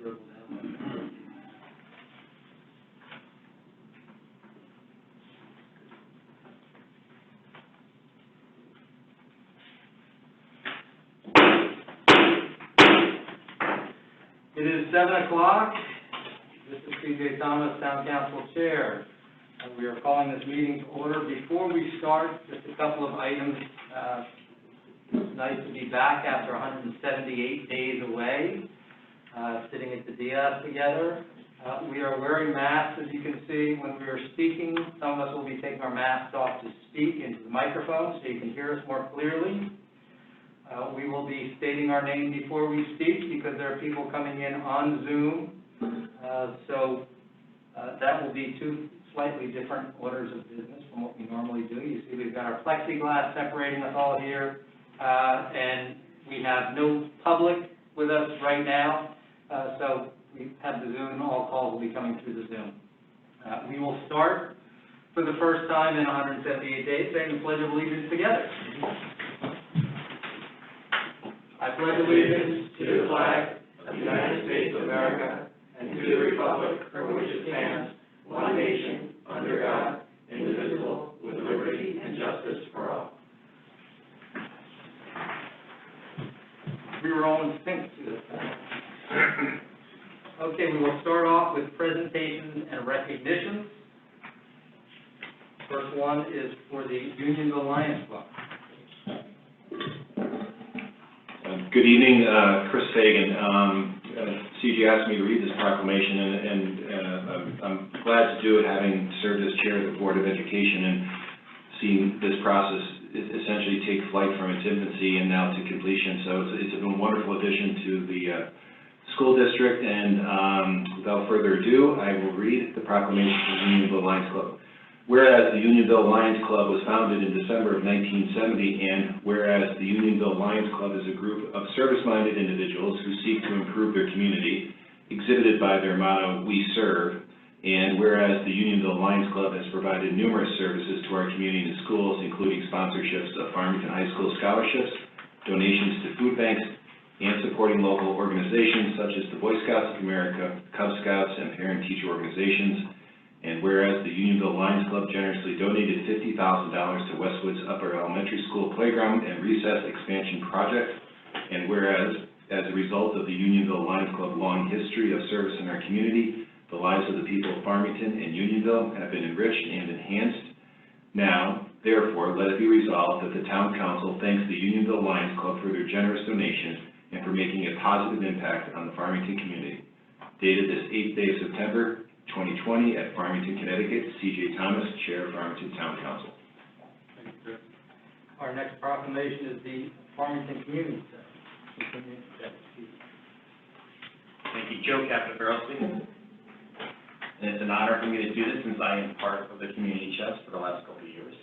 dribble down. It is 7 o'clock. This is C.J. Thomas, Town Council Chair. We are calling this meeting to order. Before we start, just a couple of items. It's nice to be back after 178 days away, sitting at the Diaz together. We are wearing masks, as you can see. When we are speaking, some of us will be taking our masks off to speak into the microphone so you can hear us more clearly. We will be stating our name before we speak because there are people coming in on Zoom. That will be two slightly different orders of business from what we normally do. You see we've got our plexiglass separating us all here, and we have no public with us right now, so we have the Zoom. All calls will be coming through the Zoom. We will start for the first time in 178 days saying the Pledge of Allegiance together. I pledge allegiance to the flag of the United States of America and to the republic for which it stands, one nation, under God, indivisible, with liberty and justice for all. We were all in sync to this. Okay, we will start off with presentations and recognitions. First one is for the Unionville Lions Club. Good evening, Chris Fagan. CJ asked me to read this proclamation, and I'm glad to do it, having served as chair of the Board of Education and seeing this process essentially take flight from its infancy and now to completion. So it's a wonderful addition to the school district, and without further ado, I will read the proclamation for the Unionville Lions Club. Whereas the Unionville Lions Club was founded in December of 1970, and whereas the Unionville Lions Club is a group of service-minded individuals who seek to improve their community, exhibited by their motto, "We Serve," and whereas the Unionville Lions Club has provided numerous services to our community and schools, including sponsorships of Farmington High School scholarships, donations to food banks, and supporting local organizations such as the Boy Scouts of America, Cub Scouts, and parent-teacher organizations. And whereas the Unionville Lions Club generously donated $50,000 to Westwood's Upper Elementary School Playground and Recess Expansion Project, and whereas, as a result of the Unionville Lions Club's long history of service in our community, the lives of the people of Farmington and Unionville have been enriched and enhanced. Now, therefore, let it be resolved that the Town Council thanks the Unionville Lions Club for their generous donation and for making a positive impact on the Farmington community. Dated this 8th day of September, 2020 at Farmington, Connecticut, C.J. Thomas, Chair of Farmington Town Council. Thank you, Chris. Our next proclamation is the Farmington Community Center. Thank you, Joe Capifarelli. And it's an honor for me to do this since I am part of the Community Chest for the last couple of years.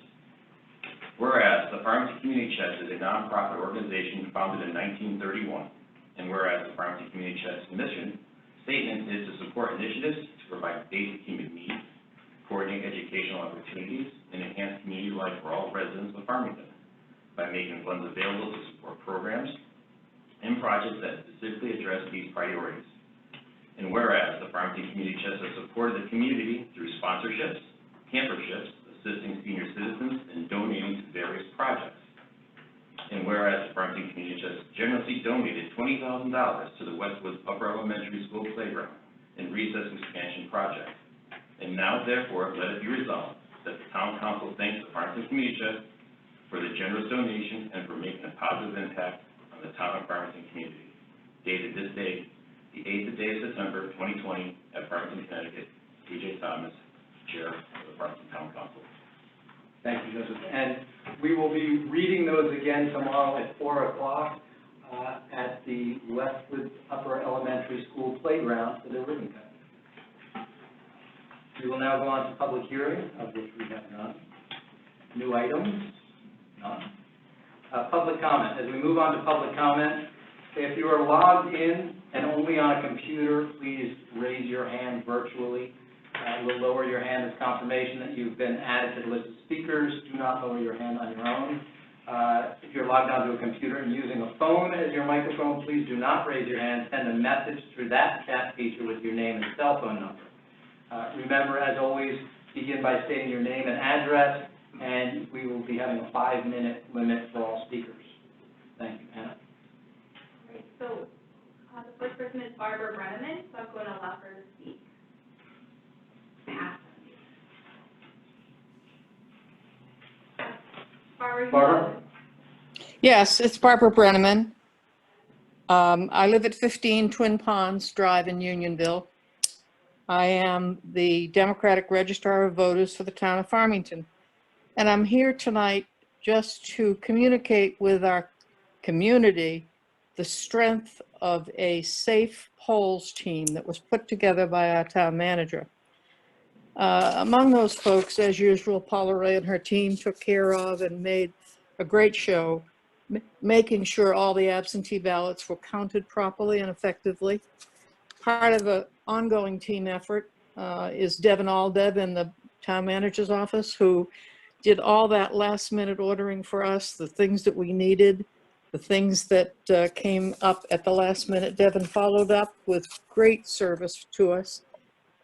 Whereas the Farmington Community Chest is a nonprofit organization founded in 1931, and whereas the Farmington Community Chest's mission statement is to support initiatives to provide basic human needs, coordinate educational opportunities, and enhance community life for all residents of Farmington by making funds available to support programs and projects that specifically address these priorities. And whereas the Farmington Community Chest has supported the community through sponsorships, camperships, assisting senior citizens, and donating to various projects. And whereas the Farmington Community Chest generously donated $20,000 to the Westwood Upper Elementary School Playground and Recess Expansion Project. And now, therefore, let it be resolved that the Town Council thanks the Farmington Community Chest for the generous donation and for making a positive impact on the town of Farmington community. Dated this day, the 8th day of September, 2020, at Farmington, Connecticut, C.J. Thomas, Chair of the Farmington Town Council. Thank you, Joseph. And we will be reading those again tomorrow at 4 o'clock at the Westwood Upper Elementary School Playground for the ribbon cutting. We will now go on to public hearing, of which we have none. New items? None. Public comment. As we move on to public comment, if you are logged in and only on a computer, please raise your hand virtually. We'll lower your hand as confirmation that you've been added to the list of speakers. Do not lower your hand on your own. If you're logged onto a computer and using a phone as your microphone, please do not raise your hand. Send a message through that chat feature with your name and cell phone number. Remember, as always, begin by stating your name and address, and we will be having a 5-minute limit for all speakers. Thank you, Anna. Great, so the first person is Barbara Brenneman, so I'm going to allow her to speak. Barbara? Yes, it's Barbara Brenneman. I live at 15 Twin Ponds Drive in Unionville. I am the Democratic Registrar of Voters for the town of Farmington. And I'm here tonight just to communicate with our community the strength of a safe polls team that was put together by our town manager. Among those folks, as usual, Paula Ray and her team took care of and made a great show, making sure all the absentee ballots were counted properly and effectively. Part of an ongoing team effort is Devin Aldeb in the town manager's office, who did all that last minute ordering for us, the things that we needed, the things that came up at the last minute. Devin followed up with great service to us.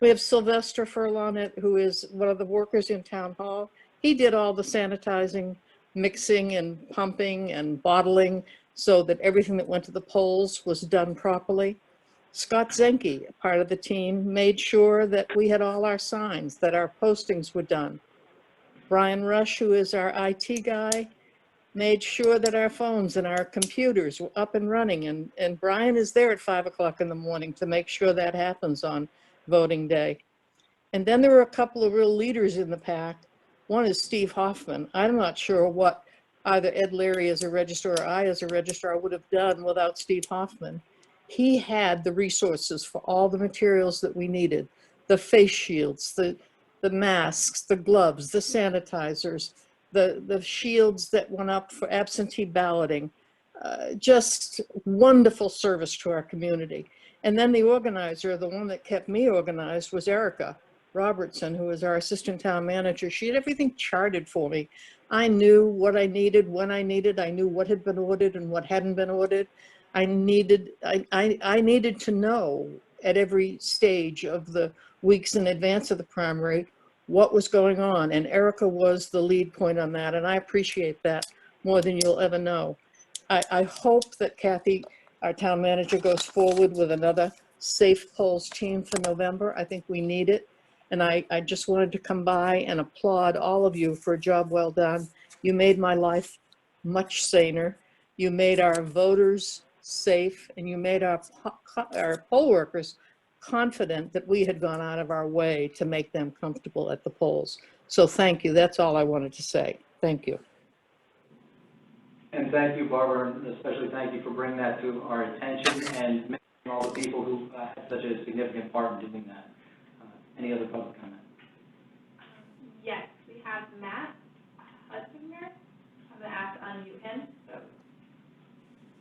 We have Sylvester Furlon, who is one of the workers in Town Hall. He did all the sanitizing, mixing and pumping and bottling so that everything that went to the polls was done properly. Scott Zenke, part of the team, made sure that we had all our signs, that our postings were done. Brian Rush, who is our IT guy, made sure that our phones and our computers were up and running. And Brian is there at 5 o'clock in the morning to make sure that happens on voting day. And then there were a couple of real leaders in the pack. One is Steve Hoffman. I'm not sure what either Ed Leary as a registrar or I as a registrar would have done without Steve Hoffman. He had the resources for all the materials that we needed, the face shields, the masks, the gloves, the sanitizers, the shields that went up for absentee balloting. Just wonderful service to our community. And then the organizer, the one that kept me organized, was Erica Robertson, who was our assistant town manager. She had everything charted for me. I knew what I needed, when I needed. I knew what had been ordered and what hadn't been ordered. I needed to know at every stage of the weeks in advance of the primary what was going on. And Erica was the lead point on that. And I appreciate that more than you'll ever know. I hope that Kathy, our town manager, goes forward with another safe polls team for November. I think we need it. And I just wanted to come by and applaud all of you for a job well done. You made my life much saner. You made our voters safe, and you made our poll workers confident that we had gone out of our way to make them comfortable at the polls. So thank you. That's all I wanted to say. Thank you. And thank you, Barbara, and especially thank you for bringing that to our attention and mentioning all the people who had such a significant part in doing that. Any other public comment? Yes, we have Matt Hudsinger. I'm going to ask to unmute him, so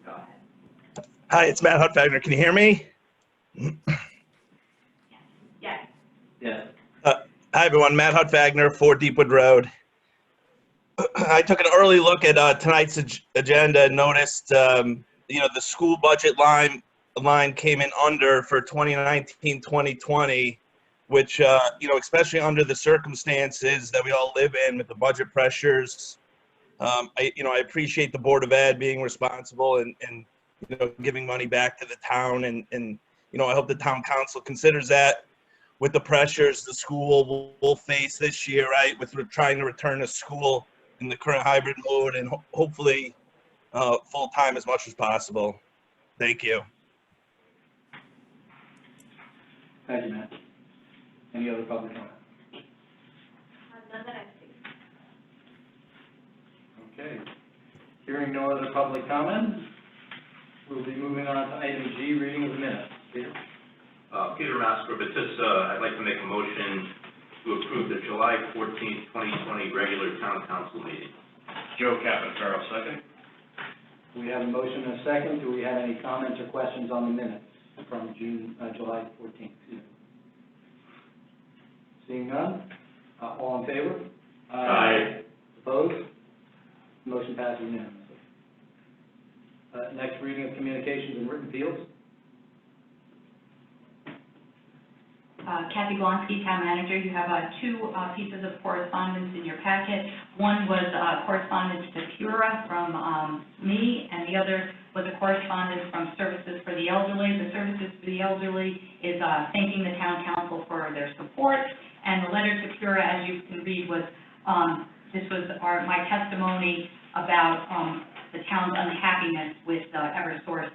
go ahead. Hi, it's Matt Hudfagner. Can you hear me? Yes. Yes. Hi, everyone. Matt Hudfagner, 4 Deepwood Road. I took an early look at tonight's agenda and noticed, the school budget line came in under for 2019-2020, which, especially under the circumstances that we all live in with the budget pressures. I appreciate the Board of Ed being responsible and giving money back to the town. And I hope the town council considers that with the pressures the school will face this year, right? With trying to return to school in the current hybrid mode and hopefully full-time as much as possible. Thank you. Thank you, Matt. Any other public comment? None that I see. Okay. Hearing no other public comments, we'll be moving on to item G, reading of the minutes. Peter? Peter Maskovicz, I'd like to make a motion to approve the July 14th, 2020 regular town council meeting. Joe Catanzaro, second. We have a motion and a second. Do we have any comments or questions on the minutes from July 14th? Seeing none, all in favor? Aye. Opposed? Motion passes unanimously. Next, reading of communications and written appeals. Kathy Blonsky, Town Manager, you have two pieces of correspondence in your packet. One was correspondence to Pura from me, and the other was a correspondence from Services for the Elderly. The Services for the Elderly is thanking the Town Council for their support, and the letter to Pura, as you can read, was this was my testimony about the town's unhappiness with Eversource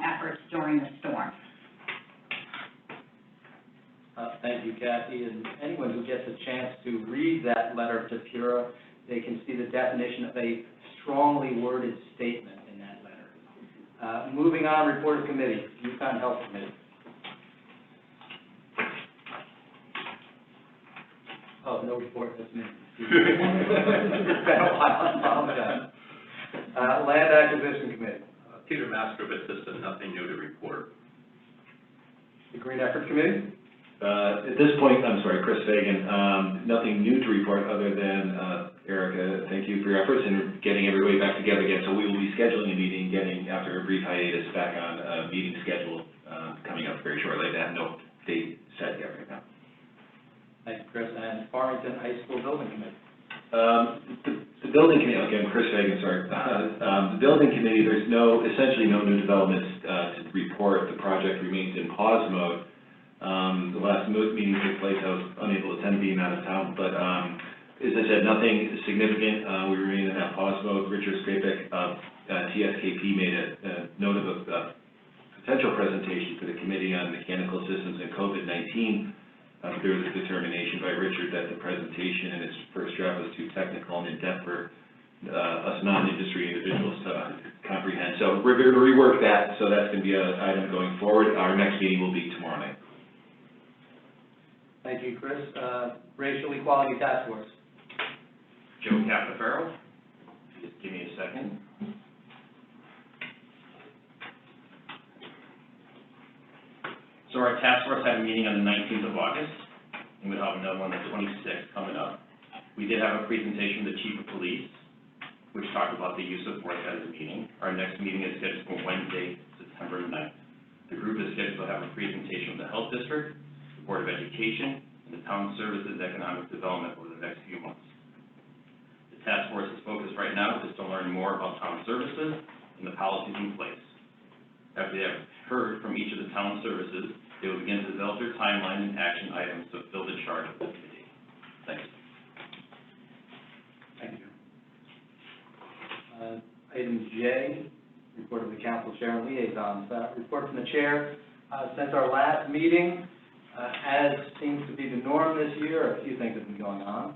efforts during the storm. Thank you, Kathy, and anyone who gets a chance to read that letter to Pura, they can see the definition of a strongly worded statement in that letter. Moving on, report of committee, Yukon Health Committee. Oh, no report, that's me. It's been a while, I apologize. Land Acquisition Committee. Peter Maskovich, this is nothing new to report. The Green Effort Committee. At this point, I'm sorry, Chris Fagan, nothing new to report other than, Erica, thank you for your efforts in getting everybody back together again. So we will be scheduling a meeting, after a brief hiatus, back on a meeting schedule, coming up very shortly. I have no date set yet right now. Thank you, Chris. And Farmington High School Building Committee. The building committee, again, Chris Fagan, sorry. The building committee, there's essentially no new developments, to report. The project remains in pause mode. The last meeting took place, I was unable to attend being out of town, but, as I said, nothing significant. We remain in that pause mode. Richard Skripek of TSKP made a note of a potential presentation for the Committee on Mechanical Systems and COVID-19. There was a determination by Richard that the presentation in its first draft was too technical and in-depth for us non-industry individuals to comprehend. So we're going to rework that, so that's going to be an item going forward. Our next meeting will be tomorrow night. Thank you, Chris. Racial Equality Task Force. Joe Capaferro, just give me a second. So our task force had a meeting on the 19th of August, and we'll have another one on the 26th coming up. We did have a presentation from the Chief of Police, which talked about the use of force at the meeting. Our next meeting is scheduled for Wednesday, September 9th. The group is scheduled to have a presentation from the Health District, the Board of Education, and the Town Services Economic Development over the next few months. The task force's focus right now is to learn more about town services and the policies in place. After they have heard from each of the town services, they will begin to develop their timeline and action items to fill the charge of the committee. Thanks. Thank you. Item J, report of the council chair and liaisons. Report from the chair. Since our last meeting, as seems to be the norm this year, a few things have been going on.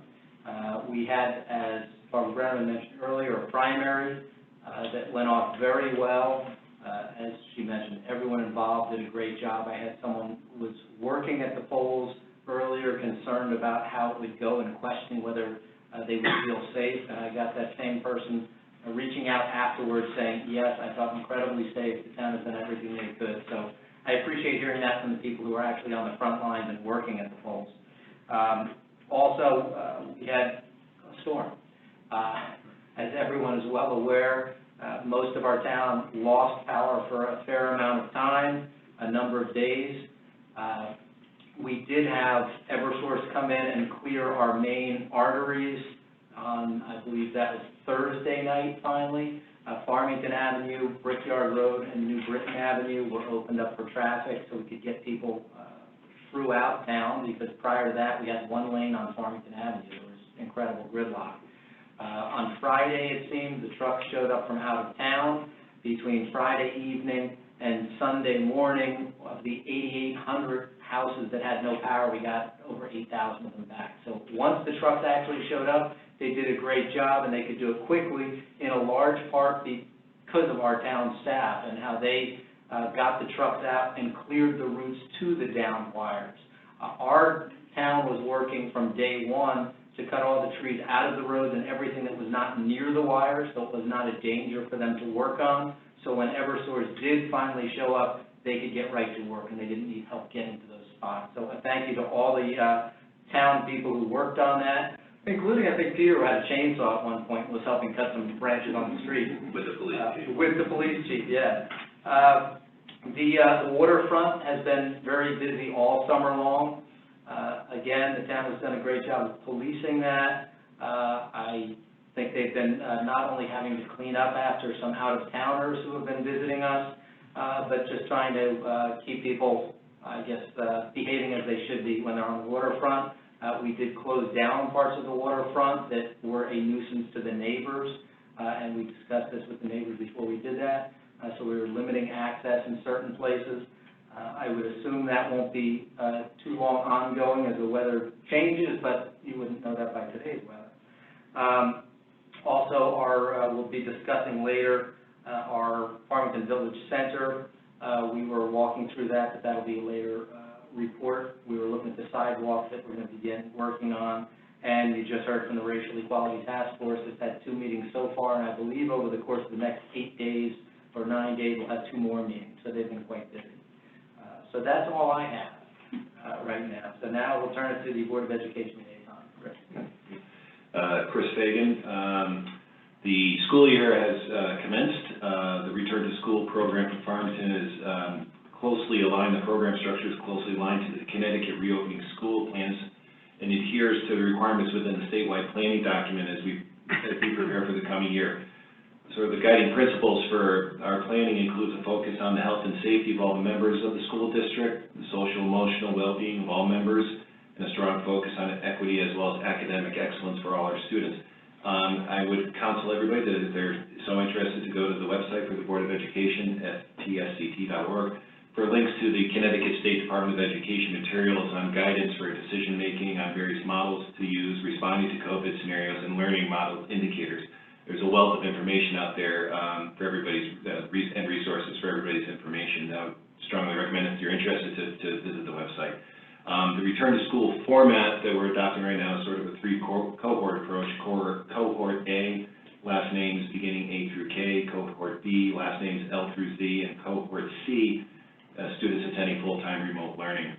We had, as Barbara Brenneman mentioned earlier, a primary that went off very well. As she mentioned, everyone involved did a great job. I had someone who was working at the polls earlier concerned about how it would go and questioning whether they would feel safe. And I got that same person reaching out afterwards saying, yes, I felt incredibly safe. The town has done everything they could. So I appreciate hearing that from the people who are actually on the front lines and working at the polls. Also, we had a storm. As everyone is well aware, most of our town lost power for a fair amount of time, a number of days. We did have Eversource come in and clear our main arteries on, I believe that was Thursday night finally. Farmington Avenue, Brickyard Road, and New Britain Avenue were opened up for traffic so we could get people throughout town, because prior to that we had one lane on Farmington Avenue. There was incredible gridlock. On Friday, it seemed, the trucks showed up from out of town. Between Friday evening and Sunday morning, of the 8,800 houses that had no power, we got over 8,000 of them back. So once the trucks actually showed up, they did a great job, and they could do it quickly, in a large part because of our town staff and how they got the trucks out and cleared the routes to the downed wires. Our town was working from day one to cut all the trees out of the roads and everything that was not near the wires, so it was not a danger for them to work on. So when Eversource did finally show up, they could get right to work, and they didn't need help getting to those spots. So a thank you to all the town people who worked on that. Including, I think Peter, who had a chainsaw at one point, was helping cut some branches on the street. With the police chief. With the police chief, yeah. The waterfront has been very busy all summer long. Again, the town has done a great job of policing that. I think they've been not only having to clean up after some out-of-towners who have been visiting us, but just trying to keep people, I guess, behaving as they should be when they're on the waterfront. We did close down parts of the waterfront that were a nuisance to the neighbors, and we discussed this with the neighbors before we did that. So we were limiting access in certain places. I would assume that won't be too long ongoing as the weather changes, but you wouldn't know that by today's weather. Also, we'll be discussing later our Farmington Village Center. We were walking through that, but that'll be a later report. We were looking at the sidewalks that we're going to begin working on, and you just heard from the Racial Equality Task Force. It's had 2 meetings so far, and I believe over the course of the next 8 days or 9 days, we'll have 2 more meetings, so they've been quite busy. So that's all I have right now. So now we'll turn it to the Board of Education liaison. Chris. Chris Fagan. The school year has commenced. The Return to School program for Farmington is closely aligned, the program structure is closely aligned to the Connecticut Reopening School Plans and adheres to the requirements within the statewide planning document as we prepare for the coming year. So the guiding principles for our planning includes a focus on the health and safety of all the members of the school district, the social emotional well-being of all members, and a strong focus on equity as well as academic excellence for all our students. I would counsel everybody that if they're so interested to go to the website for the Board of Education at tsct.org for links to the Connecticut State Department of Education materials on guidance for decision-making on various models to use, responding to COVID scenarios, and learning model indicators. There's a wealth of information out there for everybody's, and resources for everybody's information. I would strongly recommend if you're interested to visit the website. The return to school format that we're adopting right now is sort of a 3-cohort approach. Cohort A, last names beginning A through K, cohort B, last names L through Z, and cohort C, students attending full-time remote learning.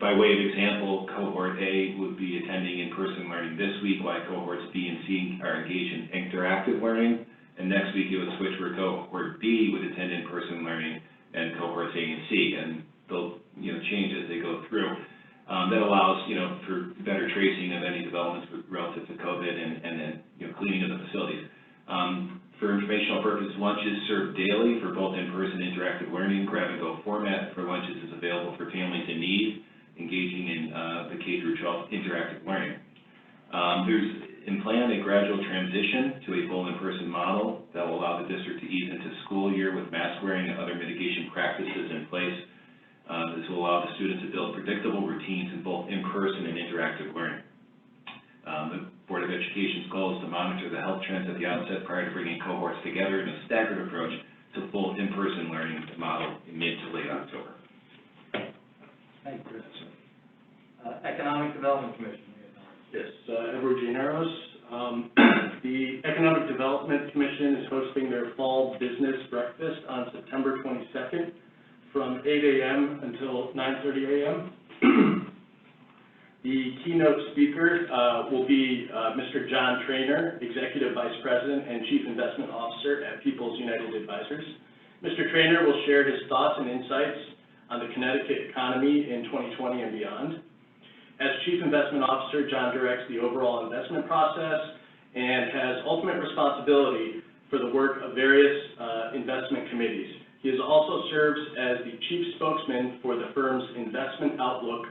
By way of example, cohort A would be attending in-person learning this week, while cohorts B and C are engaged in interactive learning, and next week it would switch where cohort B would attend in-person learning and cohorts A and C, and they'll change as they go through. That allows for better tracing of any developments relative to COVID and then cleaning of the facilities. For informational purposes, lunch is served daily for both in-person interactive learning. Grab-and-go format for lunches is available for families in need, engaging in the K through 12 interactive learning. There's in plan a gradual transition to a full in-person model that will allow the district to ease into school year with mask wearing and other mitigation practices in place. This will allow the students to build predictable routines in both in-person and interactive learning. The Board of Education's goal is to monitor the health trends at the outset prior to bringing cohorts together in a staggered approach to full in-person learning model in mid to late October. Thank you, Chris. Economic Development Commission. Yes, Edward Gianeros. The Economic Development Commission is hosting their fall business breakfast on September 22nd from 8 a.m. until 9:30 a.m. The keynote speaker will be Mr. John Trainer, Executive Vice President and Chief Investment Officer at People's United Advisors. Mr. Trainer will share his thoughts and insights on the Connecticut economy in 2020 and beyond. As Chief Investment Officer, John directs the overall investment process and has ultimate responsibility for the work of various investment committees. He also serves as the chief spokesman for the firm's investment outlook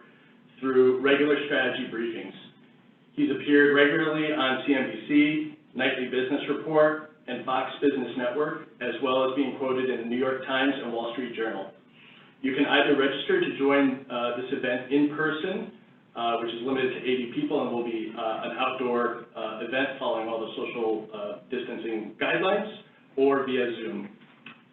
through regular strategy briefings. He's appeared regularly on CNBC, Nightly Business Report, and Fox Business Network, as well as being quoted in the New York Times and Wall Street Journal. You can either register to join this event in person, which is limited to 80 people and will be an outdoor event following all the social distancing guidelines, or via Zoom.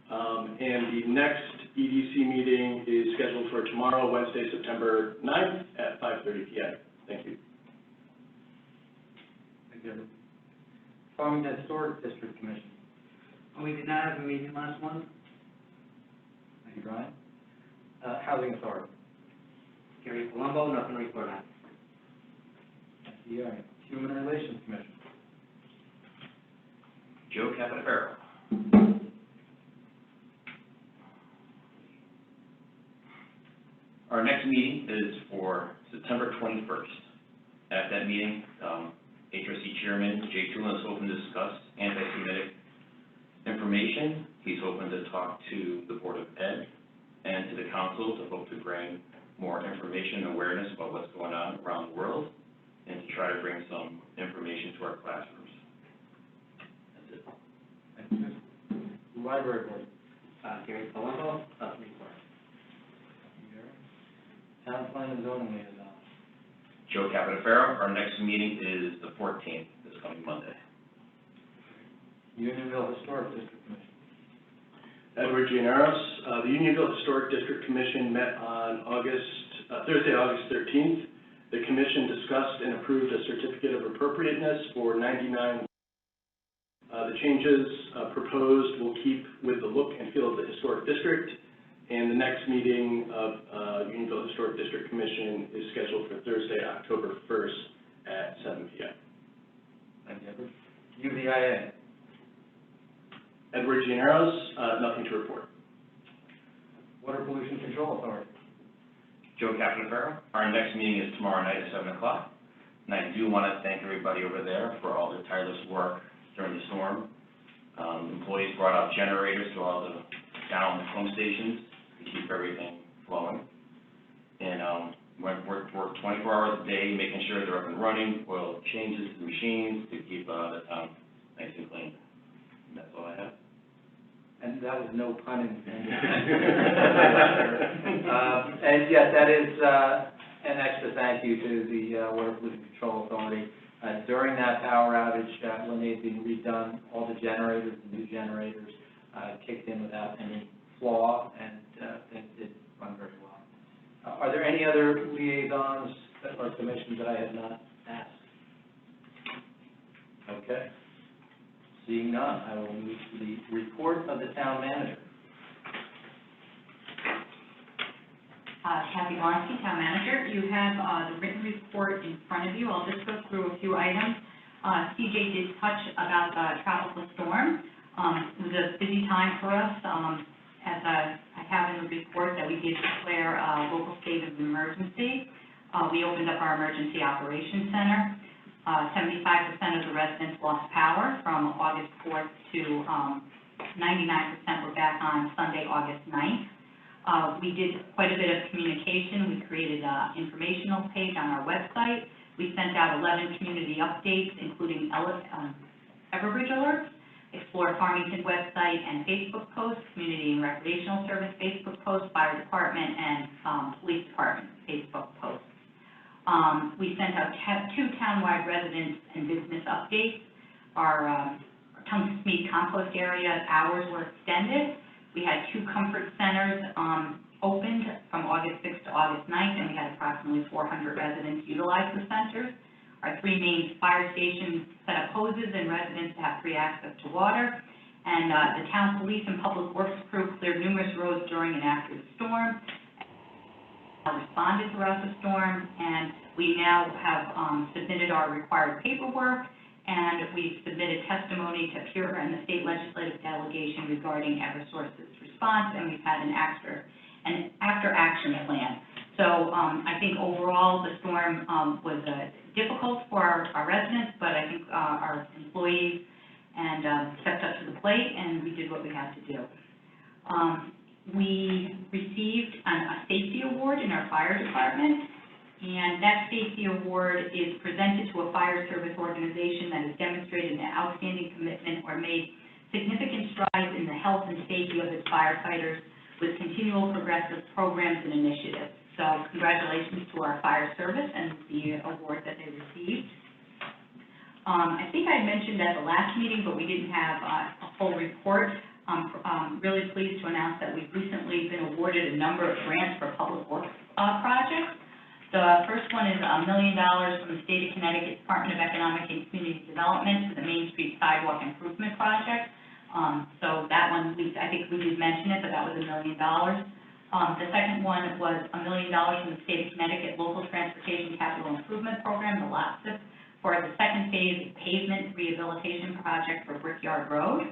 And the next EDC meeting is scheduled for tomorrow, Wednesday, September 9th at 5:30 p.m. Thank you. Thank you. Farmington Historic District Commission. We did not have a meeting last month. Thank you, Brian. Housing Authority. Gary Colombo, nothing to report on. Yeah. Human Relations Commission. Joe Capitafaro. Our next meeting is for September 21st. At that meeting, HRC Chairman Jay Tulin is hoping to discuss anti-Semitic information. He's hoping to talk to the Board of Ed and to the council to hope to bring more information and awareness about what's going on around the world and to try to bring some information to our classrooms. That's it. Thank you. Library Board. Gary Palumbo, Report. Town Plan and Zoning Liaison. Joe Capitafaro, our next meeting is the 14th, this coming Monday. Unionville Historic District Commission. Edward Gianaros. The Unionville Historic District Commission met on Thursday, August 13th. The commission discussed and approved a certificate of appropriateness for 99. The changes proposed will keep with the look and feel of the historic district, and the next meeting of Unionville Historic District Commission is scheduled for Thursday, October 1st at 7 p.m. Thank you, Edward. UVIA. Edward Gianaros, nothing to report. Water Pollution Control Authority. Joe Capitafaro, our next meeting is tomorrow night at 7 o'clock. And I do want to thank everybody over there for all their tireless work during the storm. Employees brought out generators to all the down pump stations to keep everything flowing. And worked 24 hours a day, making sure they're up and running, oil changes to the machines to keep the town nice and clean. And that's all I have. And that was no pun intended. And yes, that is an extra thank you to the Water Pollution Control Authority. During that power outage, when they'd been redone, all the generators, the new generators, kicked in without any flaw, and things did run very well. Are there any other liaisons or commissions that I have not asked? Okay. Seeing none, I will move to the report of the town manager. Kathy Wonski, Town Manager. You have the written report in front of you. I'll just go through a few items. CJ did touch about the tropical storm. It was a busy time for us. As I have in the report that we did declare a local state of emergency. We opened up our Emergency Operations Center. 75% of the residents lost power from August 4th to 99% were back on Sunday, August 9th. We did quite a bit of communication. We created an informational page on our website. We sent out 11 community updates, including Everbridge alerts, Explore Farmington website and Facebook posts, Community and Recreational Service Facebook posts, Fire Department and Police Department Facebook posts. We sent out 2 townwide residents and business updates. Our Tungsmead compost area hours were extended. We had 2 comfort centers opened from August 6th to August 9th, and we had approximately 400 residents utilize the centers. Our 3 main fire stations set up hoses and residents to have free access to water. And the town police and public works crew cleared numerous roads during and after the storm. Responded throughout the storm, and we now have submitted our required paperwork, and we've submitted testimony to PURA and the state legislative delegation regarding Eversource's response, and we've had an after-action plan. So I think overall the storm was difficult for our residents, but I think our employees stepped up to the plate, and we did what we had to do. We received a safety award in our fire department, and that safety award is presented to a fire service organization that has demonstrated an outstanding commitment or made significant strides in the health and safety of its firefighters with continual progressive programs and initiatives. So congratulations to our fire service and the award that they received. I think I mentioned at the last meeting, but we didn't have a full report. I'm really pleased to announce that we've recently been awarded a number of grants for public works projects. The first one is $1 million from the State of Connecticut Department of Economic and Community Development for the Main Street Sidewalk Improvement Project. So that one, I think we did mention it, but that was $1 million. The second one was $1 million from the State of Connecticut Local Transportation Capital Improvement Program, the LOTSIP for the second phase pavement rehabilitation project for Brickyard Road.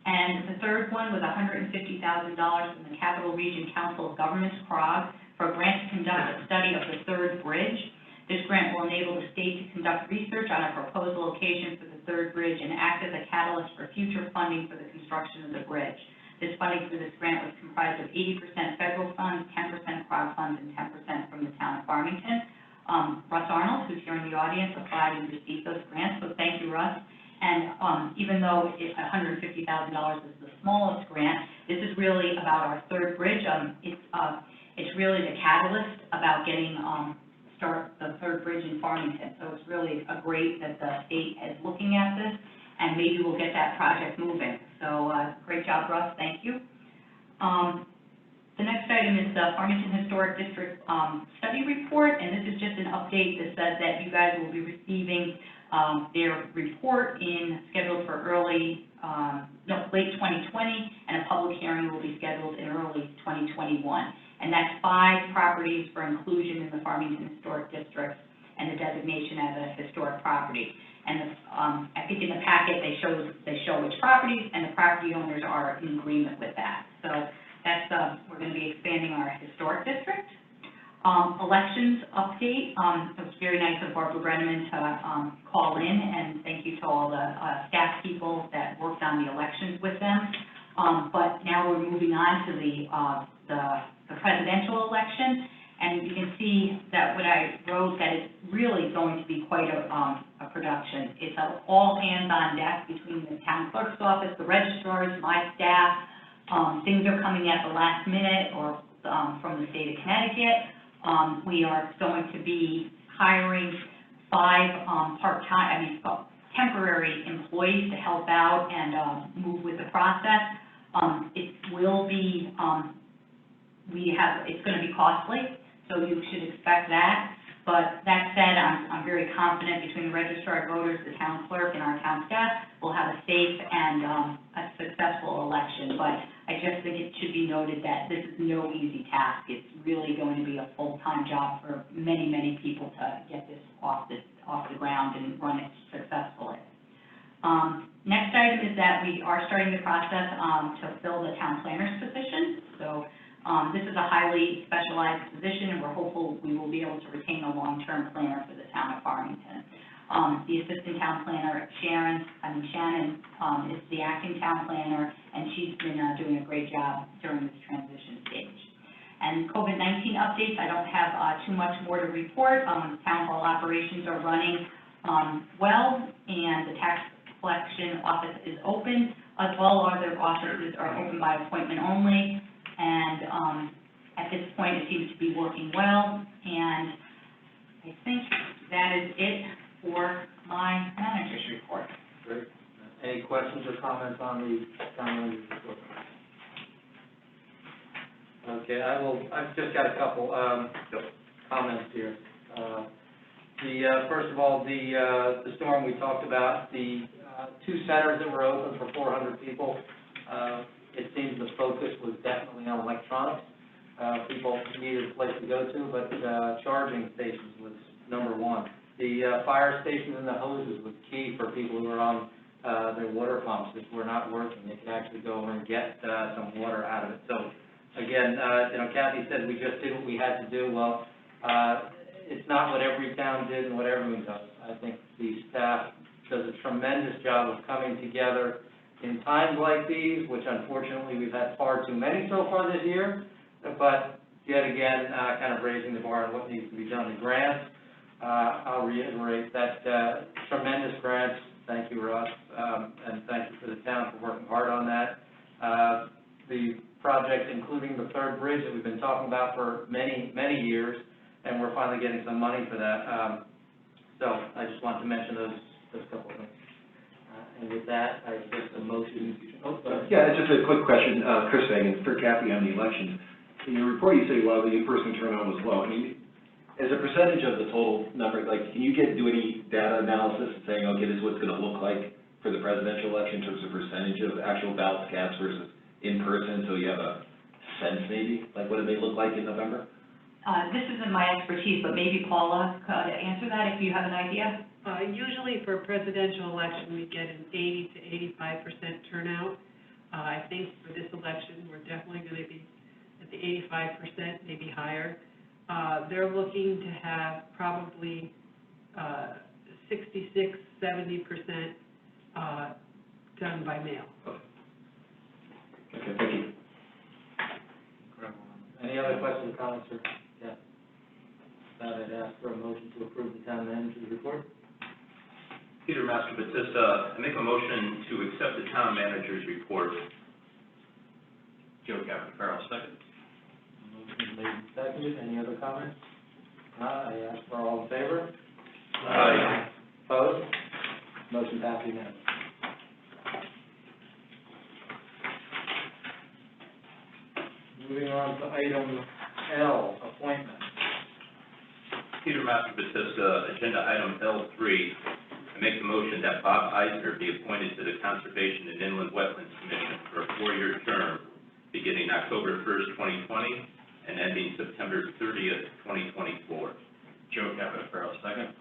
And the third one was $150,000 from the Capital Region Council of Governments, CROG, for a grant to conduct a study of the third bridge. This grant will enable the state to conduct research on a proposed location for the third bridge and act as a catalyst for future funding for the construction of the bridge. This funding for this grant was comprised of 80% federal funds, 10% CROG funds, and 10% from the town of Farmington. Russ Arnold, who's here in the audience, applied and received those grants, so thank you, Russ. And even though $150,000 is the smallest grant, this is really about our third bridge. It's really the catalyst about getting start the third bridge in Farmington. So it's really great that the state is looking at this, and maybe we'll get that project moving. So great job, Russ. Thank you. The next item is the Farmington Historic District Study Report, and this is just an update that says that you guys will be receiving their report scheduled for late 2020, and a public hearing will be scheduled in early 2021. And that's 5 properties for inclusion in the Farmington Historic District and the designation as a historic property. And I think in the packet they show which properties, and the property owners are in agreement with that. So that's we're going to be expanding our historic district. Elections update. It was very nice of Barbara Brenneman to call in, and thank you to all the staff people that worked on the elections with them. But now we're moving on to the presidential election, and you can see that what I wrote, that it's really going to be quite a production. It's all hands on deck between the town clerk's office, the registrars, my staff. Things are coming at the last minute or from the state of Connecticut. We are going to be hiring 5 temporary employees to help out and move with the process. It will be, it's going to be costly, so you should expect that. But that said, I'm very confident between the registrar of voters, the town clerk, and our town staff, we'll have a safe and a successful election. But I just think it should be noted that this is no easy task. It's really going to be a full-time job for many, many people to get this off the ground and run it successfully. Next item is that we are starting the process to fill the town planner's position. So this is a highly specialized position, and we're hopeful we will be able to retain a long-term planner for the town of Farmington. The assistant town planner, Shannon, is the acting town planner, and she's been doing a great job during this transition stage. And COVID-19 updates, I don't have too much more to report. Town hall operations are running well, and the tax collection office is open. All other offices are open by appointment only, and at this point it seems to be working well, and I think that is it for my manager's report. Great. Any questions or comments on the town manager's report? Okay, I've just got a couple comments here. First of all, the storm we talked about, the 2 centers that were open for 400 people, it seems the focus was definitely on electronics. People needed a place to go to, but charging stations was number 1. The fire stations and the hoses was key for people who were on their water pumps that were not working. They could actually go over and get some water out of it. So again, Kathy said we just did what we had to do. Well, it's not what every town did and what everyone does. I think the staff does a tremendous job of coming together in times like these, which unfortunately we've had far too many so far this year, but yet again, kind of raising the bar on what needs to be done. The grants, I'll reiterate that tremendous grants. Thank you, Russ, and thank you for the town for working hard on that. The project, including the third bridge that we've been talking about for many, many years, and we're finally getting some money for that. So I just wanted to mention those couple of things. And with that, I guess a motion. Oh, sorry. Yeah, just a quick question, Chris Fagan, for Kathy on the elections. In your report, you say, well, the in-person turnout was low. I mean, as a percentage of the total number, like, can you do any data analysis saying, okay, this is what it's going to look like for the presidential election in terms of percentage of actual ballots cast versus in person, so you have a sense maybe, like what it may look like in November? This isn't my expertise, but maybe Paula could answer that if you have an idea. Usually for a presidential election, we get an 80 to 85% turnout. I think for this election, we're definitely going to be at the 85%, maybe higher. They're looking to have probably 66, 70% done by mail. Okay, thank you. Any other questions, comments, or, yeah? I'd ask for a motion to approve the town manager's report. Peter Master Batista, I make a motion to accept the town manager's report. Joe Capistrano, second. Motion made and seconded. Any other comments? I ask for all in favor? Aye. Opposed? Motion passed unanimously. Moving on to item L, appointment. Peter Master Batista, agenda item L3, I make the motion that Bob Eisner be appointed to the Conservation and Inland Wetlands Commission for a 4-year term beginning October 1st, 2020, and ending September 30th, 2024. Joe Capistrano, second.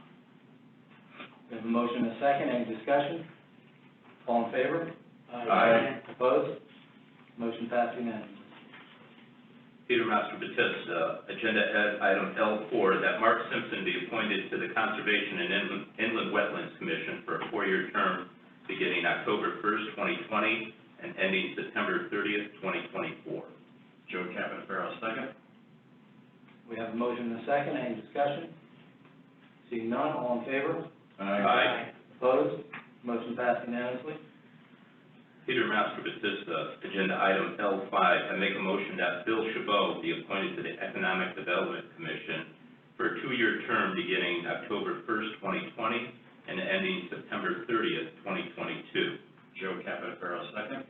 We have a motion and a second. Any discussion? All in favor? Aye. Opposed? Motion passed unanimously. Peter Master Batista, agenda item L4, that Mark Simpson be appointed to the Conservation and Inland Wetlands Commission for a 4-year term beginning October 1st, 2020, and ending September 30th, 2024. Joe Capistrano, second. We have a motion and a second. Any discussion? Seeing none, all in favor? Aye. Opposed? Motion passed unanimously. Peter Master Batista, agenda item L5, I make a motion that Bill Chabot be appointed to the Economic Development Commission for a 2-year term beginning October 1st, 2020, and ending September 30th, 2022. Joe Capistrano, second.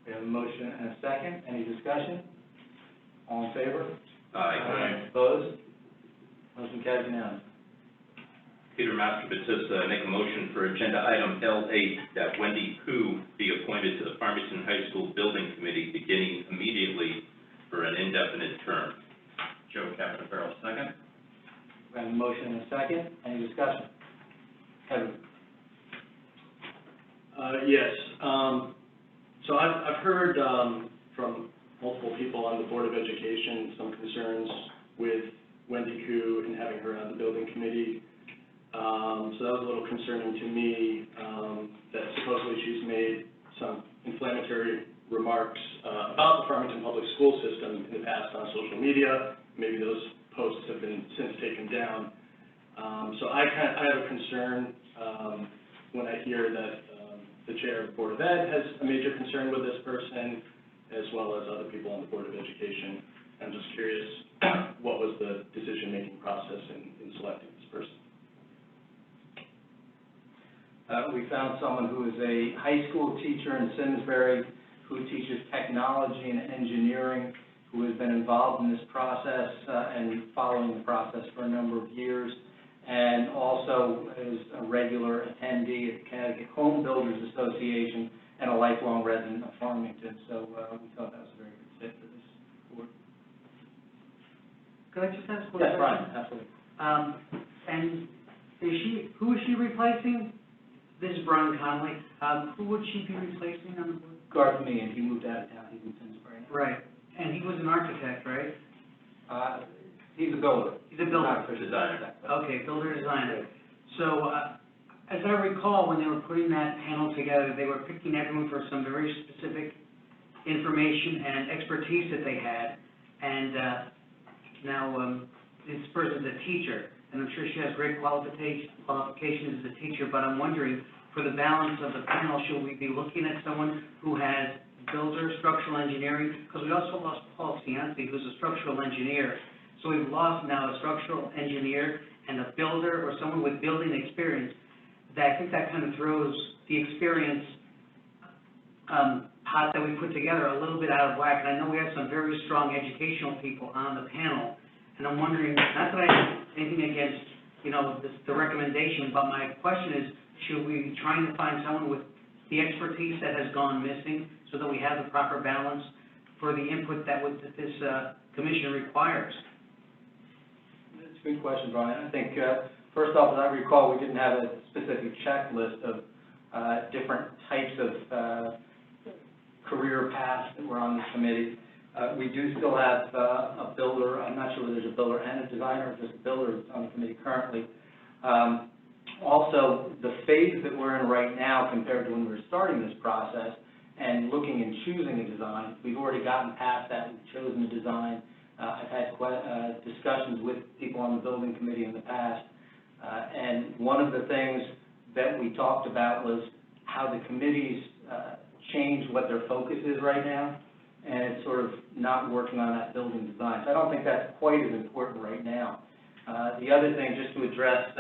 We have a motion and a second. Any discussion? All in favor? Aye. Opposed? Motion carries unanimously. Peter Master Batista, I make a motion for agenda item L8 that Wendy Koo be appointed to the Farmington High School Building Committee beginning immediately for an indefinite term. Joe Capistrano, second. We have a motion and a second. Any discussion? Kevin? Yes. So I've heard from multiple people on the Board of Education some concerns with Wendy Koo and having her on the building committee. So that was a little concerning to me, that supposedly she's made some inflammatory remarks about the Farmington Public School System in the past on social media. Maybe those posts have been since taken down. So I have a concern when I hear that the chair of the Board of Ed has a major concern with this person, as well as other people on the Board of Education. I'm just curious, what was the decision-making process in selecting this person? We found someone who is a high school teacher in Simsbury, who teaches technology and engineering, who has been involved in this process and following the process for a number of years, and also is a regular attendee at the Connecticut Home Builders Association and a lifelong resident of Farmington. So we thought that was a very good fit for this board. Could I just ask one Yes, question? Brian, absolutely. And who is she replacing? This is Brian Conley. Who would she be replacing on the board? Garth Meehan, he moved out of town, he's in Simsbury now. Right, and he was an architect, right? He's a builder. He's a builder. Not a Designer. architect, but- Okay, builder designer. So, as I recall, when they were putting that panel together, they were picking everyone for some very specific information and expertise that they had. And now this person's a teacher, and I'm sure she has great qualifications as a teacher, but I'm wondering, for the balance of the panel, should we be looking at someone who has builder, structural engineering? Because we also lost Paul Cianci, who's a structural engineer. So we've lost now a structural engineer and a builder or someone with building experience. That I think that kind of throws the experience pot that we put together a little bit out of whack. And I know we have some very strong educational people on the panel. And I'm wondering, not that I have anything against, the recommendation, but my question is, should we be trying to find someone with the expertise that has gone missing so that we have the proper balance for the input that this commission requires? That's a good question, Brian. I think First off, as I recall, we didn't have a specific checklist of different types of career paths that were on this committee. We do still have a builder. I'm not sure whether there's a builder and a designer, or just a builder on the committee currently. Also, the phase that we're in right now compared to when we were starting this process and looking and choosing a design, we've already gotten past that. We've chosen a design. I've had discussions with people on the building committee in the past. And one of the things that we talked about was how the committees change what their focus is right now, and it's sort of not working on that building design. So I don't think that's quite as important right now. The other thing, just to address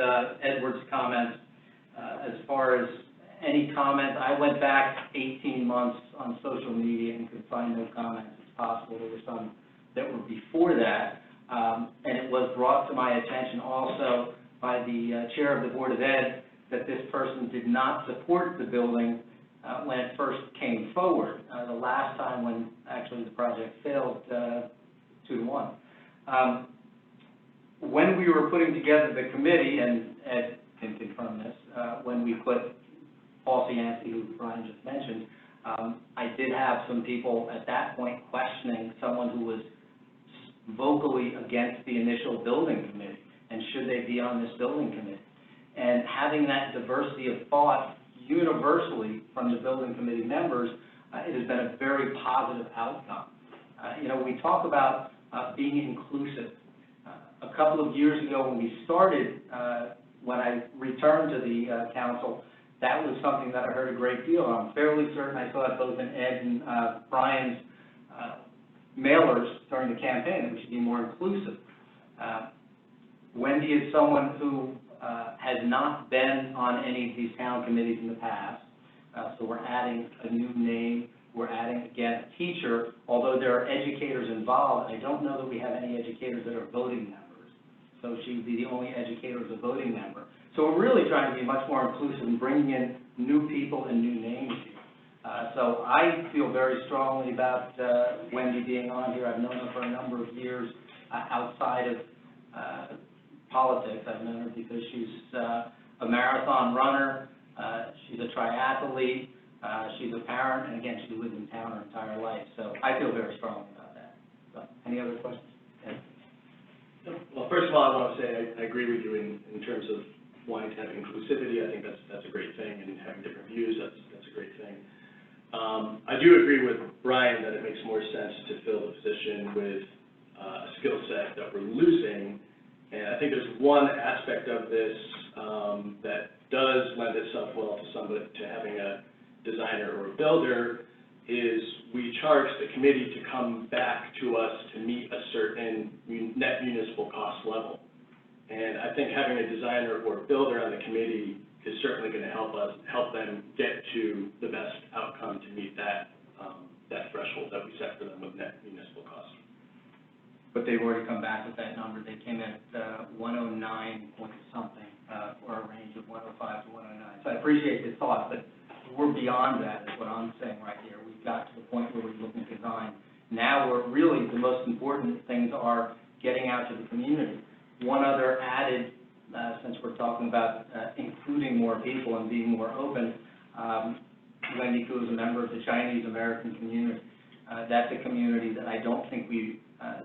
Edward's comments, as far as any comments, I went back 18 months on social media and could find no comments. It's possible there were some that were before that, and it was brought to my attention also by the chair of the Board of Ed that this person did not support the building when it first came forward, the last time when actually the project failed 2-1. When we were putting together the committee, and Ed can confirm this, when we put Paul Cianci, who Brian just mentioned, I did have some people at that point questioning someone who was vocally against the initial building committee, and should they be on this building committee? And having that diversity of thought universally from the building committee members, it has been a very positive outcome. You know, we talk about being inclusive. A couple of years ago when we started, when I returned to the council, that was something that I heard a great deal. I'm fairly certain I saw it both in Ed and Brian's mailers during the campaign that we should be more inclusive. Wendy is someone who has not been on any of these town committees in the past, so we're adding a new name. We're adding, again, a teacher. Although there are educators involved, I don't know that we have any educators that are voting members. So she would be the only educator as a voting member. So we're really trying to be much more inclusive and bringing in new people and new names here. So I feel very strongly about Wendy being on here. I've known her for a number of years outside of politics. I've known her because she's a marathon runner. She's a triathlete. She's a parent, and again, she lived in town her entire life. So I feel very strongly about that. So, any other questions? Ed? Well, first of all, I want to say I agree with you in terms of wanting to have inclusivity. I think that's a great thing, and having different views, that's a great thing. I do agree with Brian that it makes more sense to fill the position with a skill set that we're losing. And I think there's one aspect of this that does lend itself well to having a designer or a builder, is we charge the committee to come back to us to meet a certain net municipal cost level. And I think having a designer or a builder on the committee is certainly going to help them get to the best outcome to meet that threshold that we set for them with net municipal costs. But they've already come back with that number. They came in at 109 point something for a range of 105 to 109. So I appreciate the thought, but we're beyond that is what I'm saying right here. We've got to the point where we're looking at design. Now we're really, the most important things are getting out to the community. One other added, since we're talking about including more people and being more open, Wendy Koo is a member of the Chinese American community. That's a community that I don't think we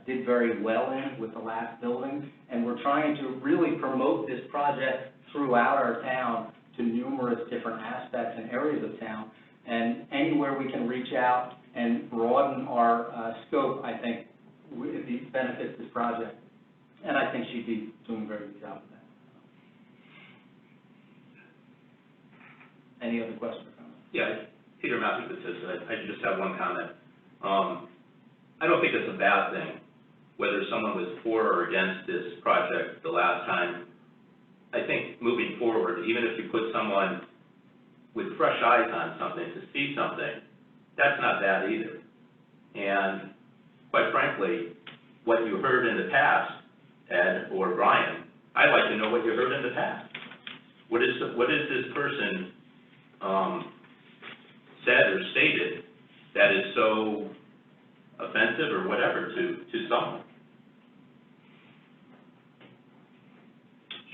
did very well in with the last building, and we're trying to really promote this project throughout our town to numerous different aspects and areas of town, and anywhere we can reach out and broaden our scope, I think, it benefits this project, and I think she'd be doing a very good job with that. Any other questions or comments? Yeah, Peter Matthew Batista. I just have one comment. I don't think it's a bad thing, whether someone was for or against this project the last time. I think moving forward, even if you put someone with fresh eyes on something to see something, that's not bad either. And quite frankly, what you heard in the past, Ed or Brian, I'd like to know what you heard in the past. What is this person said or stated that is so offensive or whatever to someone?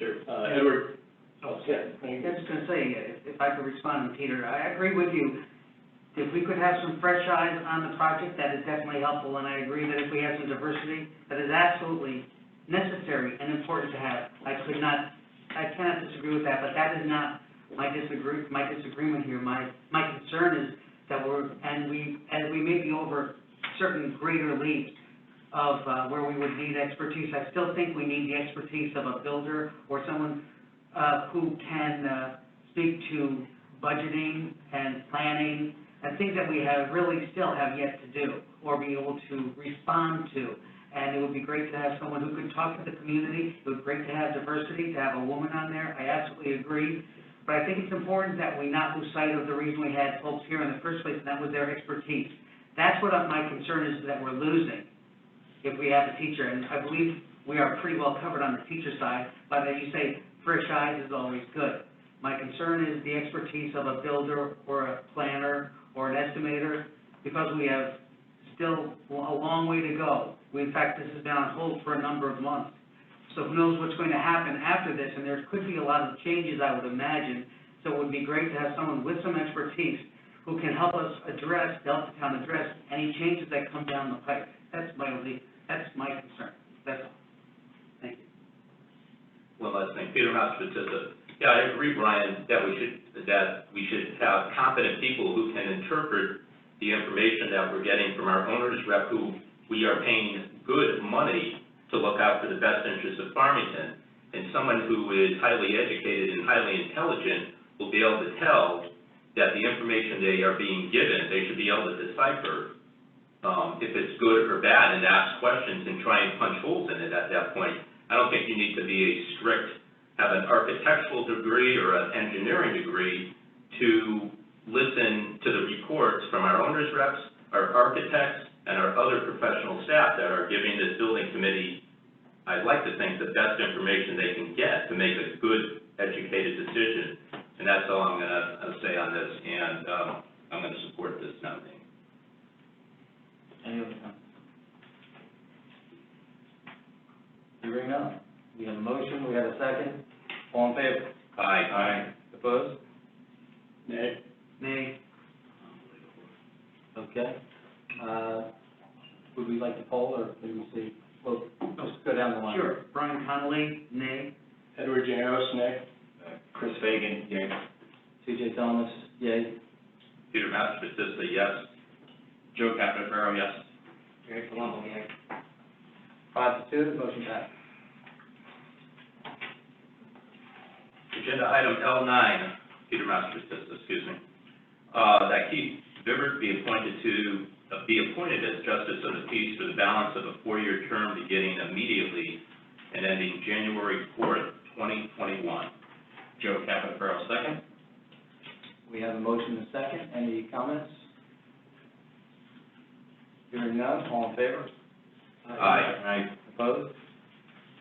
Sure. Edward? Oh, yeah. I was just gonna say, if I could respond to Peter, I agree with you. If we could have some fresh eyes on the project, that is definitely helpful, and I agree that if we have some diversity, that is absolutely necessary and important to have. I cannot disagree with that, but that is not my disagreement here. My concern is that we may be over certain greater leaps of, where we would need expertise. I still think we need the expertise of a builder or someone, who can, speak to budgeting and planning and things that we really still have yet to do or be able to respond to. And it would be great to have someone who could talk to the community. It would be great to have diversity, to have a woman on there. I absolutely agree. But I think it's important that we not lose sight of the reason we had folks here in the first place, and that was their expertise. That's what my concern is, that we're losing if we have a teacher. And I believe we are pretty well covered on the teacher side, but as you say, fresh eyes is always good. My concern is the expertise of a builder or a planner or an estimator, because we have still a long way to go. In fact, this has been on hold for a number of months. So who knows what's going to happen after this, and there could be a lot of changes, I would imagine. So it would be great to have someone with some expertise who can help us help the town address any changes that come down the pipe. That's my concern. That's all. Thank you. Well, let's think. Peter Mastrotista. Yeah, I agree, Brian, that we should have competent people who can interpret the information that we're getting from our owner's rep, who we are paying good money to look out for the best interests of Farmington. And someone who is highly educated and highly intelligent will be able to tell that the information they are being given, they should be able to decipher if it's good or bad, and ask questions and try and punch holes in it at that point. I don't think you need to be have an architectural degree or an engineering degree to listen to the reports from our owners reps, our architects, and our other professional staff that are giving this building committee, I'd like to think, the best information they can get to make a good, educated decision. And that's all I'm gonna say on this, and I'm gonna support this nominee. Any other comments? Hearing none. We have a motion, we have a second. All in favor? Aye. Opposed? Nay. Nay. Okay. Would we like to poll, or do we see, well, let's go down the line. Sure. Brian Connolly, nay. Edward Janeros, nay. Chris Fagan, yay. C.J. Thomas, yay. Peter Mastrotista, yes. Joe Catanzaro, yes. Gary Palumbo, yay. 5-2, the motion passed. Agenda item L9, Peter Mastrotista, excuse me. That Keith Vibert be appointed as Justice of the Peace for the balance of a 4-year term beginning immediately and ending January 4th, 2021. Joe Catanzaro, second. We have a motion and a second. Any comments? Hearing none, all in favor? Aye. Opposed?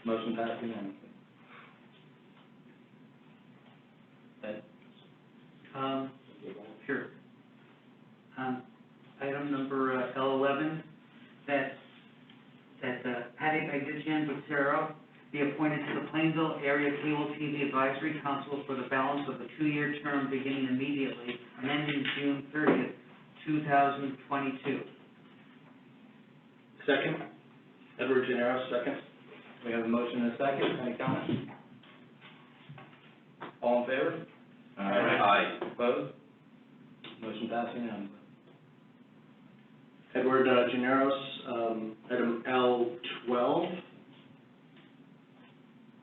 Motion passed unanimously. Ed? Sure. Item number L11, that Patty Agdijian Butero be appointed to the Plainville Area Cable TV Advisory Council for the balance of the 2-year term beginning immediately and ending June 30th, 2022. Second. Edward Janeros, second. We have a motion and a second. Any comments? All in favor? Aye. Opposed? Motion passed unanimously. Edward Janeros, item L12.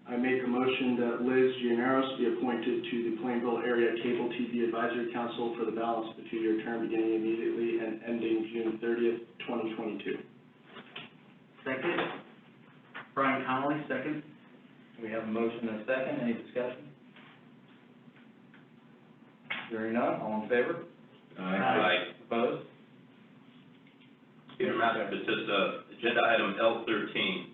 I make a motion that Liz Janeros be appointed to the Plainville Area Cable TV Advisory Council for the balance of the 2-year term beginning immediately and ending June 30th, 2022. Second. Brian Connolly, second. We have a motion and a second. Any discussion? Hearing none, all in favor? Aye. Opposed? Peter Mastrotista, agenda item L13,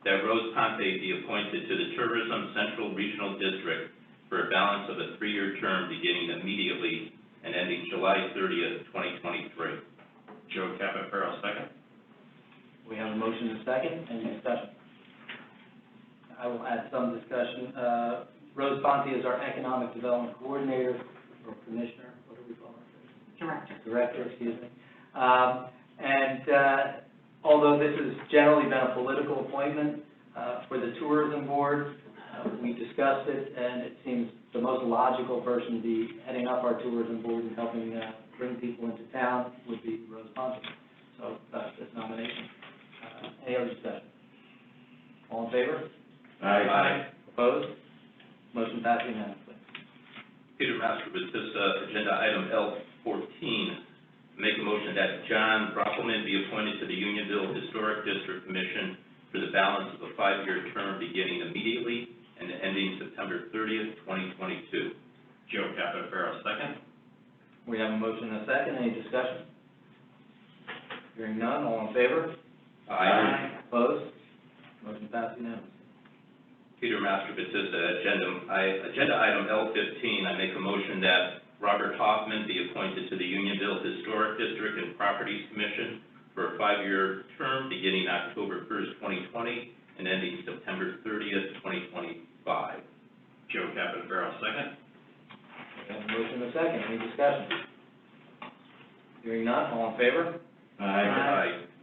that Rose Ponte be appointed to the Tourism Central Regional District for a balance of a 3-year term beginning immediately and ending July 30th, 2023. Joe Catanzaro, second. We have a motion and a second. Any discussion? I will add some discussion. Rose Ponte is our Economic Development Coordinator, or Commissioner, what do we call her? Director, excuse me. Although this has generally been a political appointment for the Tourism Board, we discussed it, and it seems the most logical person to be heading up our Tourism Board and helping bring people into town would be Rose Ponte. So that's this nomination. Any other discussion? All in favor? Aye. Opposed? Motion passed unanimously. Peter Master Batista, agenda item L14, make a motion that John Brockleman be appointed to the Unionville Historic District Commission for the balance of a 5-year term beginning immediately and ending September 30th, 2022. Joe Catanzaro, second. We have a motion and a second. Any discussion? Hearing none, all in favor? Opposed? Motion passed unanimously. Peter Master Batista, agenda item L15, I make a motion that Robert Hoffman be appointed to the Unionville Historic District and Properties Commission for a 5-year term beginning October 1st, 2020 and ending September 30th, 2025. Joe Catanzaro, second. We have a motion and a second. Any discussion? Hearing none, all in favor?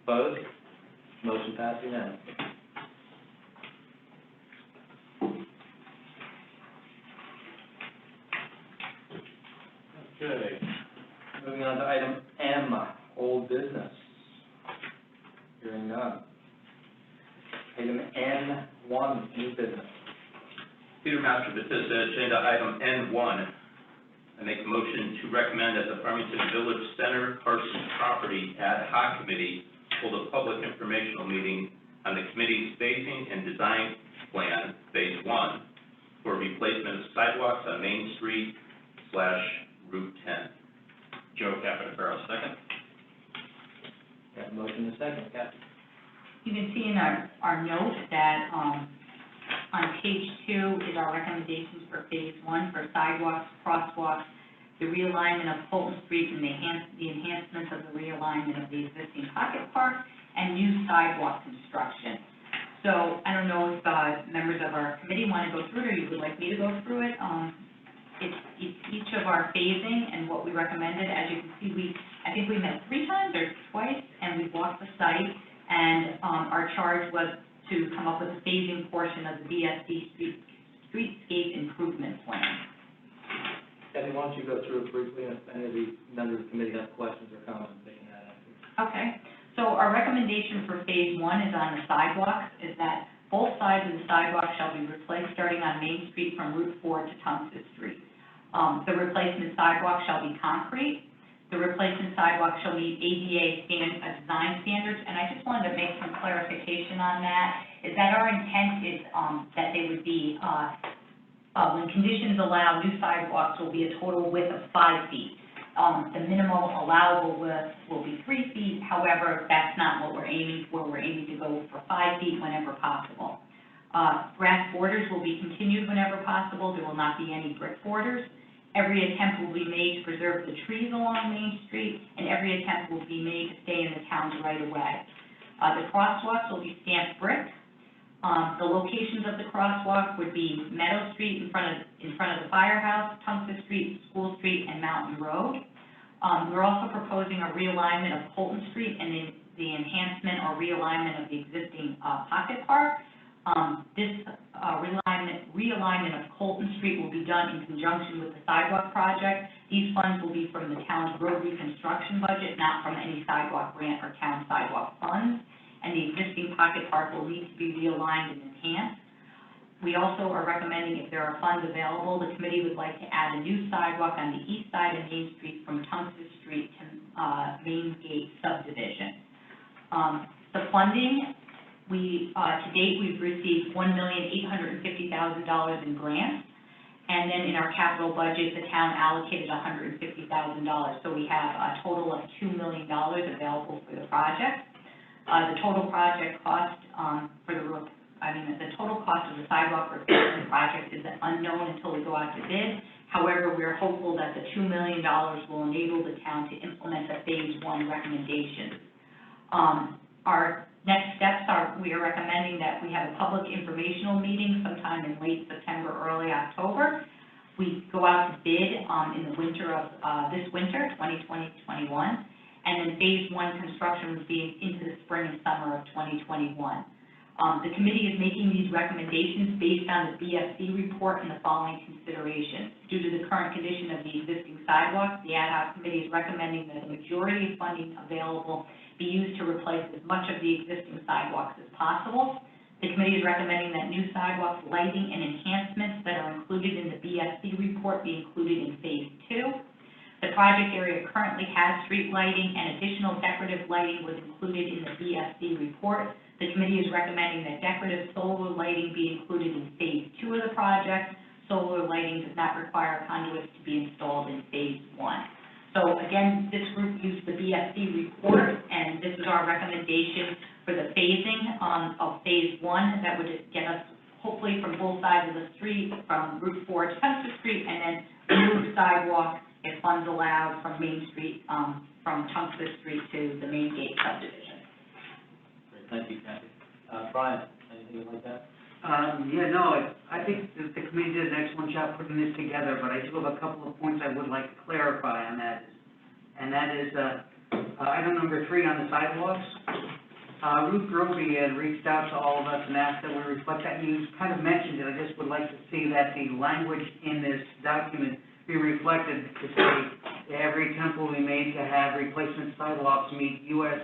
Opposed? Motion passed unanimously. Okay, moving on to item M, old business. Hearing none. Item N1, new business. Peter Master Batista, agenda item N1, I make a motion to recommend that the Farmington Village Center Parsons Property Ad Hoc Committee hold a public informational meeting on the committee's phasing and design plan, Phase 1, for replacement of sidewalks on Main Street / Route 10. Joe Catanzaro, second. We have a motion and a second. Kathy? You can see in our note that, on page 2 is our recommendations for Phase 1 for sidewalks, crosswalks, the realignment of Fulton Street and the enhancements of the realignment of the existing pocket park, and new sidewalk construction. So I don't know if members of our committee want to go through it, or you would like me to go through it. It's each of our phasing and what we recommended. As you can see, I think we met 3 times or twice, and we walked the site, and our charge was to come up with a phasing portion of the VSD streetscape improvement plan. Kathy, why don't you go through it briefly, and if any of the members of the committee have questions or comments, they can add after. Okay, so our recommendation for Phase 1 is on the sidewalks, is that both sides of the sidewalk shall be replaced starting on Main Street from Route 4 to Tungus Street. The replacement sidewalk shall be concrete. The replacement sidewalk shall meet ADA design standards, and I just wanted to make some clarification on that, is that our intent is that they would be, when conditions allow, new sidewalks will be a total width of 5 feet. The minimum allowable width will be 3 feet, however, that's not what we're aiming for. We're aiming to go for 5 feet whenever possible. Grass borders will be continued whenever possible. There will not be any brick borders. Every attempt will be made to preserve the trees along Main Street, and every attempt will be made to stay in the town's right-of-way. The crosswalks will be stamped brick. The locations of the crosswalk would be Meadow Street in front of the firehouse, Tungus Street, School Street, and Mountain Road. We're also proposing a realignment of Fulton Street and the enhancement or realignment of the existing pocket park. This realignment of Fulton Street will be done in conjunction with the sidewalk project. These funds will be from the town's road reconstruction budget, not from any sidewalk grant or town sidewalk funds. And the existing pocket park will need to be realigned and enhanced. We also are recommending, if there are funds available, the committee would like to add a new sidewalk on the east side of Main Street from Tungus Street to Main Gate subdivision. The funding, to date, we've received $1,850,000 in grants, and then in our capital budget, the town allocated $150,000. So we have a total of $2 million available for the project. The total project cost the total cost of the sidewalk replacement project is unknown until we go out to bid. However, we're hopeful that the $2 million will enable the town to implement the Phase 1 recommendations. Our Next steps are, we are recommending that we have a public informational meeting sometime in late September, early October. We go out to bid in the winter of, this winter, 2020-21, and then phase one construction would be into the spring and summer of 2021. The committee is making these recommendations based on the BFC report and the following considerations. Due to the current condition of the existing sidewalks, the ad hoc committee is recommending that the majority of funding available be used to replace as much of the existing sidewalks as possible. The committee is recommending that new sidewalks, lighting, and enhancements that are included in the BFC report be included in phase two. The project area currently has street lighting, and additional decorative lighting was included in the BFC report. The committee is recommending that decorative solar lighting be included in phase two of the project. Solar lighting does not require conduits to be installed in phase one. So again, this group used the BFC report, and this is our recommendation for the phasing of phase one. That would get us hopefully from both sides of the street, from Route 4 to Tunster Street, and then move sidewalk, if funds allowed, from Main Street, from Tunster Street to the Main Gate subdivision. Great, thank you, Kathy. Brian, anything like that? Yeah, no, I think the committee did an excellent job putting this together, but I do have a couple of points I would like to clarify on that. And that is, item number 3 on the sidewalks. Ruth Groby had reached out to all of us and asked that we reflect that. You kind of mentioned it, I just would like to see that the language in this document be reflected to say every attempt will be made to have replacement sidewalks meet U.S.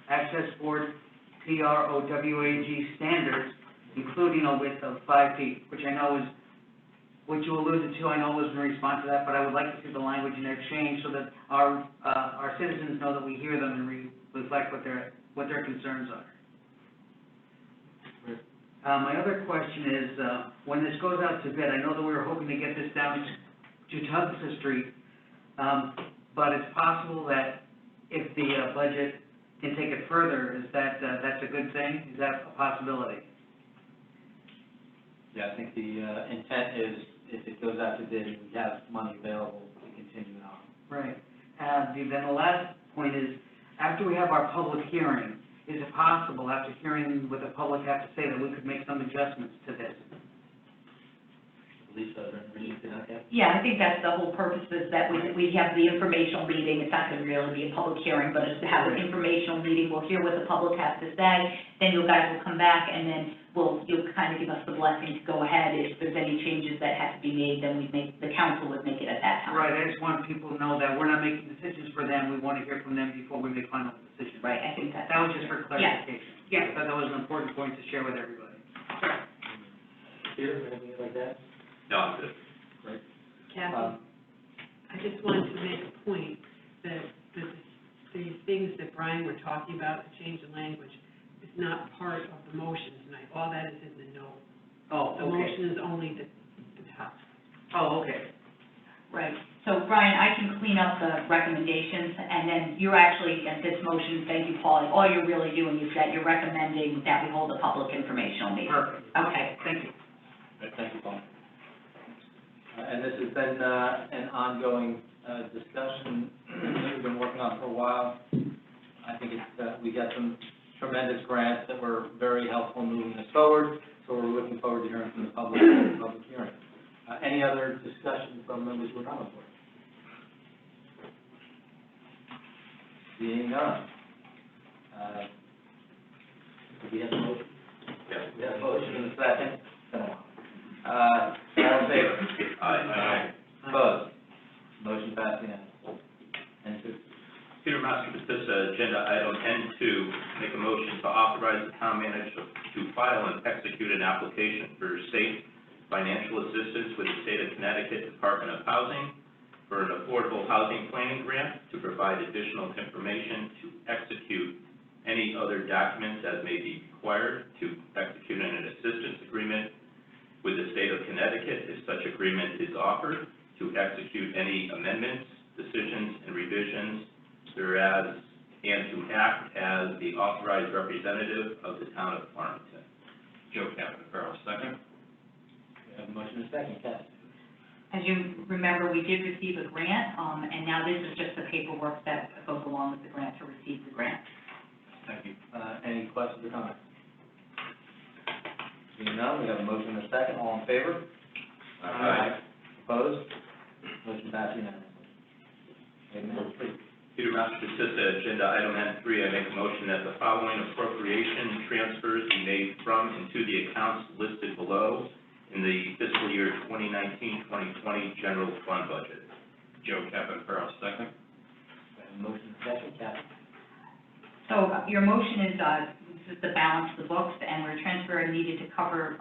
Access Board PROWAG standards, including a width of 5 feet, which I know is, what you alluded to, I know was in response to that, but I would like to see the language in there change so that our citizens know that we hear them and reflect what their concerns are. My other question is, when this goes out to bid, I know that we were hoping to get this down to Tugsa Street, but it's possible that if the budget can take it further, is that, that's a good thing? Is that a possibility? Yeah, I think the intent is, if it goes out to bid, we have money available to continue it on. Right. Then the last point is, after we have our public hearing, is it possible, after hearing what the public have to say, that we could make some adjustments to this? Lisa, are there any anything like that? Yeah, I think that's the whole purpose, is that we have the informational meeting. It's not going to really be a public hearing, but it's to have an informational meeting. We'll hear what the public has to say, then you guys will come back, and then you'll kind of give us the blessing to go ahead. If there's any changes that have to be made, then the council would make it at that time. Right, I just want people to know that we're not making decisions for them, we want to hear from them before we make final decisions. Right, I think that's. That was just for clarification. Yeah. I thought that was an important point to share with everybody. Peter, anything like that? No, I'm good. Kathy, Um, I just wanted to make a point that the things that Brian were talking about, the change in language, is not part of the motion tonight. All that is in the note. Oh, The okay. motion is only the top. Oh, okay. Right. So Brian, I can clean up the recommendations, and then you're actually, at this motion, thank you, Paul, all you're really doing is that you're recommending that we hold a public informational meeting. Perfect. Okay. Thank you. Thank you, Paul. And this has been an ongoing discussion that we've been working on for a while. I think it's, we got some tremendous grants that were very helpful in moving this forward, so we're looking forward to hearing from the public in the public hearing. Any other discussion from members who are on the board? Seeing none. Do we have a motion? Yes. We have a motion and a second. All in favor? Aye. Opposed? Motion passed unanimously. N2. Peter Master, agenda item N2, make a motion to authorize the town manager to file and execute an application for state financial assistance with the State of Connecticut Department of Housing for an affordable housing planning grant to provide additional information to execute any other documents as may be required to execute an assistance agreement with the State of Connecticut if such agreement is offered, to execute any amendments, decisions, and revisions whereas, and to act as the authorized representative of the town of Farmington. Joe Capital, second. We have a motion and a second. Kathy? As you remember, we did receive a grant, and now this is just the paperwork that goes along with the grant to receive the grant. Thank you. Any questions or comments? Seeing none, we have a motion and a second. All in favor? Aye. Opposed? Motion passed unanimously. Item N3. Peter Master Batista, agenda item N3, I make a motion that the following appropriation transfers be made from and to the accounts listed below in the fiscal year 2019-2020 general fund budget. Joe Capistrano, second. We have a motion and a second. Kathy? So your motion is, this is the balance of the books, and we're transferring needed to cover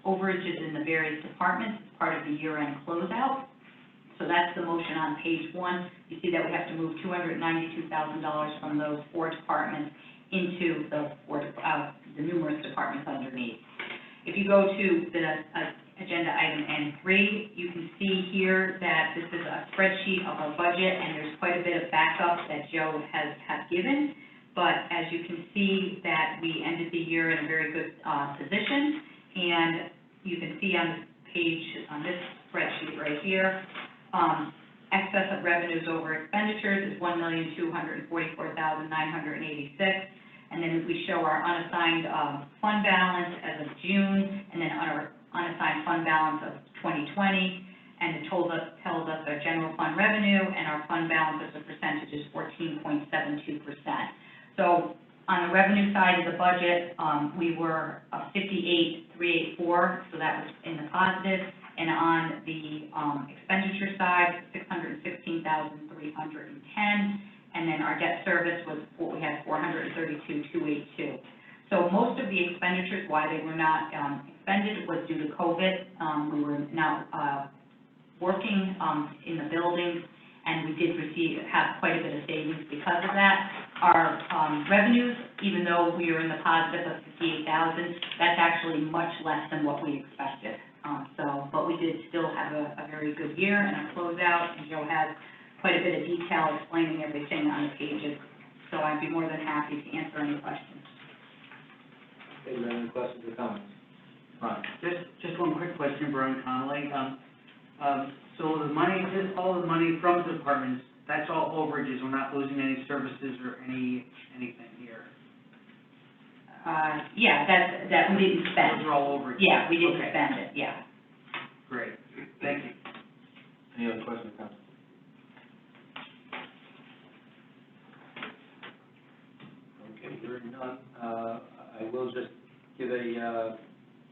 overages in the various departments as part of the year-end closeout. So that's the motion on page 1. You see that we have to move $292,000 from those 4 departments into the numerous departments underneath. If you go to the agenda item N3, you can see here that this is a spreadsheet of our budget, and there's quite a bit of backup that Joe has given. But as you can see that we ended the year in a very good position, and you can see on this page, on this spreadsheet right here, excess of revenues over expenditures is $1,244,986. And then we show our unassigned fund balance as of June, and then our unassigned fund balance of 2020. And it tells us our general fund revenue and our fund balance as a percentage is 14.72%. So on the revenue side of the budget, we were 58,384, so that was in the positive. And on the expenditure side, 616,310, and then our debt service was what we had 432,282. So most of the expenditures, why they were not expended, was due to COVID. We were now working in the buildings, and we did have quite a bit of savings because of that. Our revenues, even though we were in the positive of 58,000, that's actually much less than what we expected. But we did still have a very good year and a closeout, and Joe has quite a bit of detail explaining everything on the pages. So I'd be more than happy to answer any questions. Okay, do you have any questions or comments? Ron? Just one quick question, Brian Connolly. So the money, all the money from the departments, that's all overages. We're not losing any services or anything here. Yeah, that we didn't spend. Those are all overages? Yeah, we didn't Okay. spend it, yeah. Great, thank you. Any other questions or comments? Okay, hearing none, I will just give a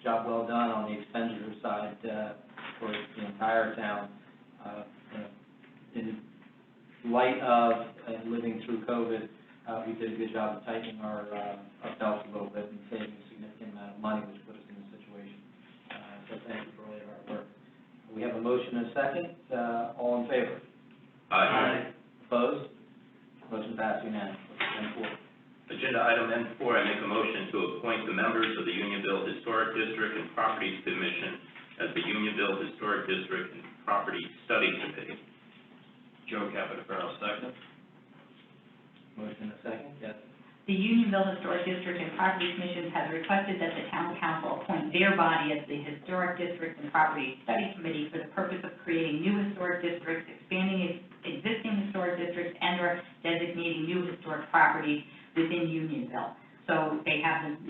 job well done on the expenditure side for the entire town. In light of living through COVID, we did a good job of tightening our belts a little bit and saving a significant amount of money, which put us in this situation. So thank you for all your hard work. We have a motion and a second. All in favor? Aye. Opposed? Motion passed unanimously. N4. Agenda item N4, I make a motion to appoint the members of the Unionville Historic District and Properties Commission as the Unionville Historic District and Property Study Committee. Joe Capistrano, second. Motion and a second. Yes. The Unionville Historic District and Property Commission has requested that the town council appoint their body as the Historic District and Property Study Committee for the purpose of creating new historic districts, expanding existing historic districts, and/or designating new historic properties within Unionville. So they have their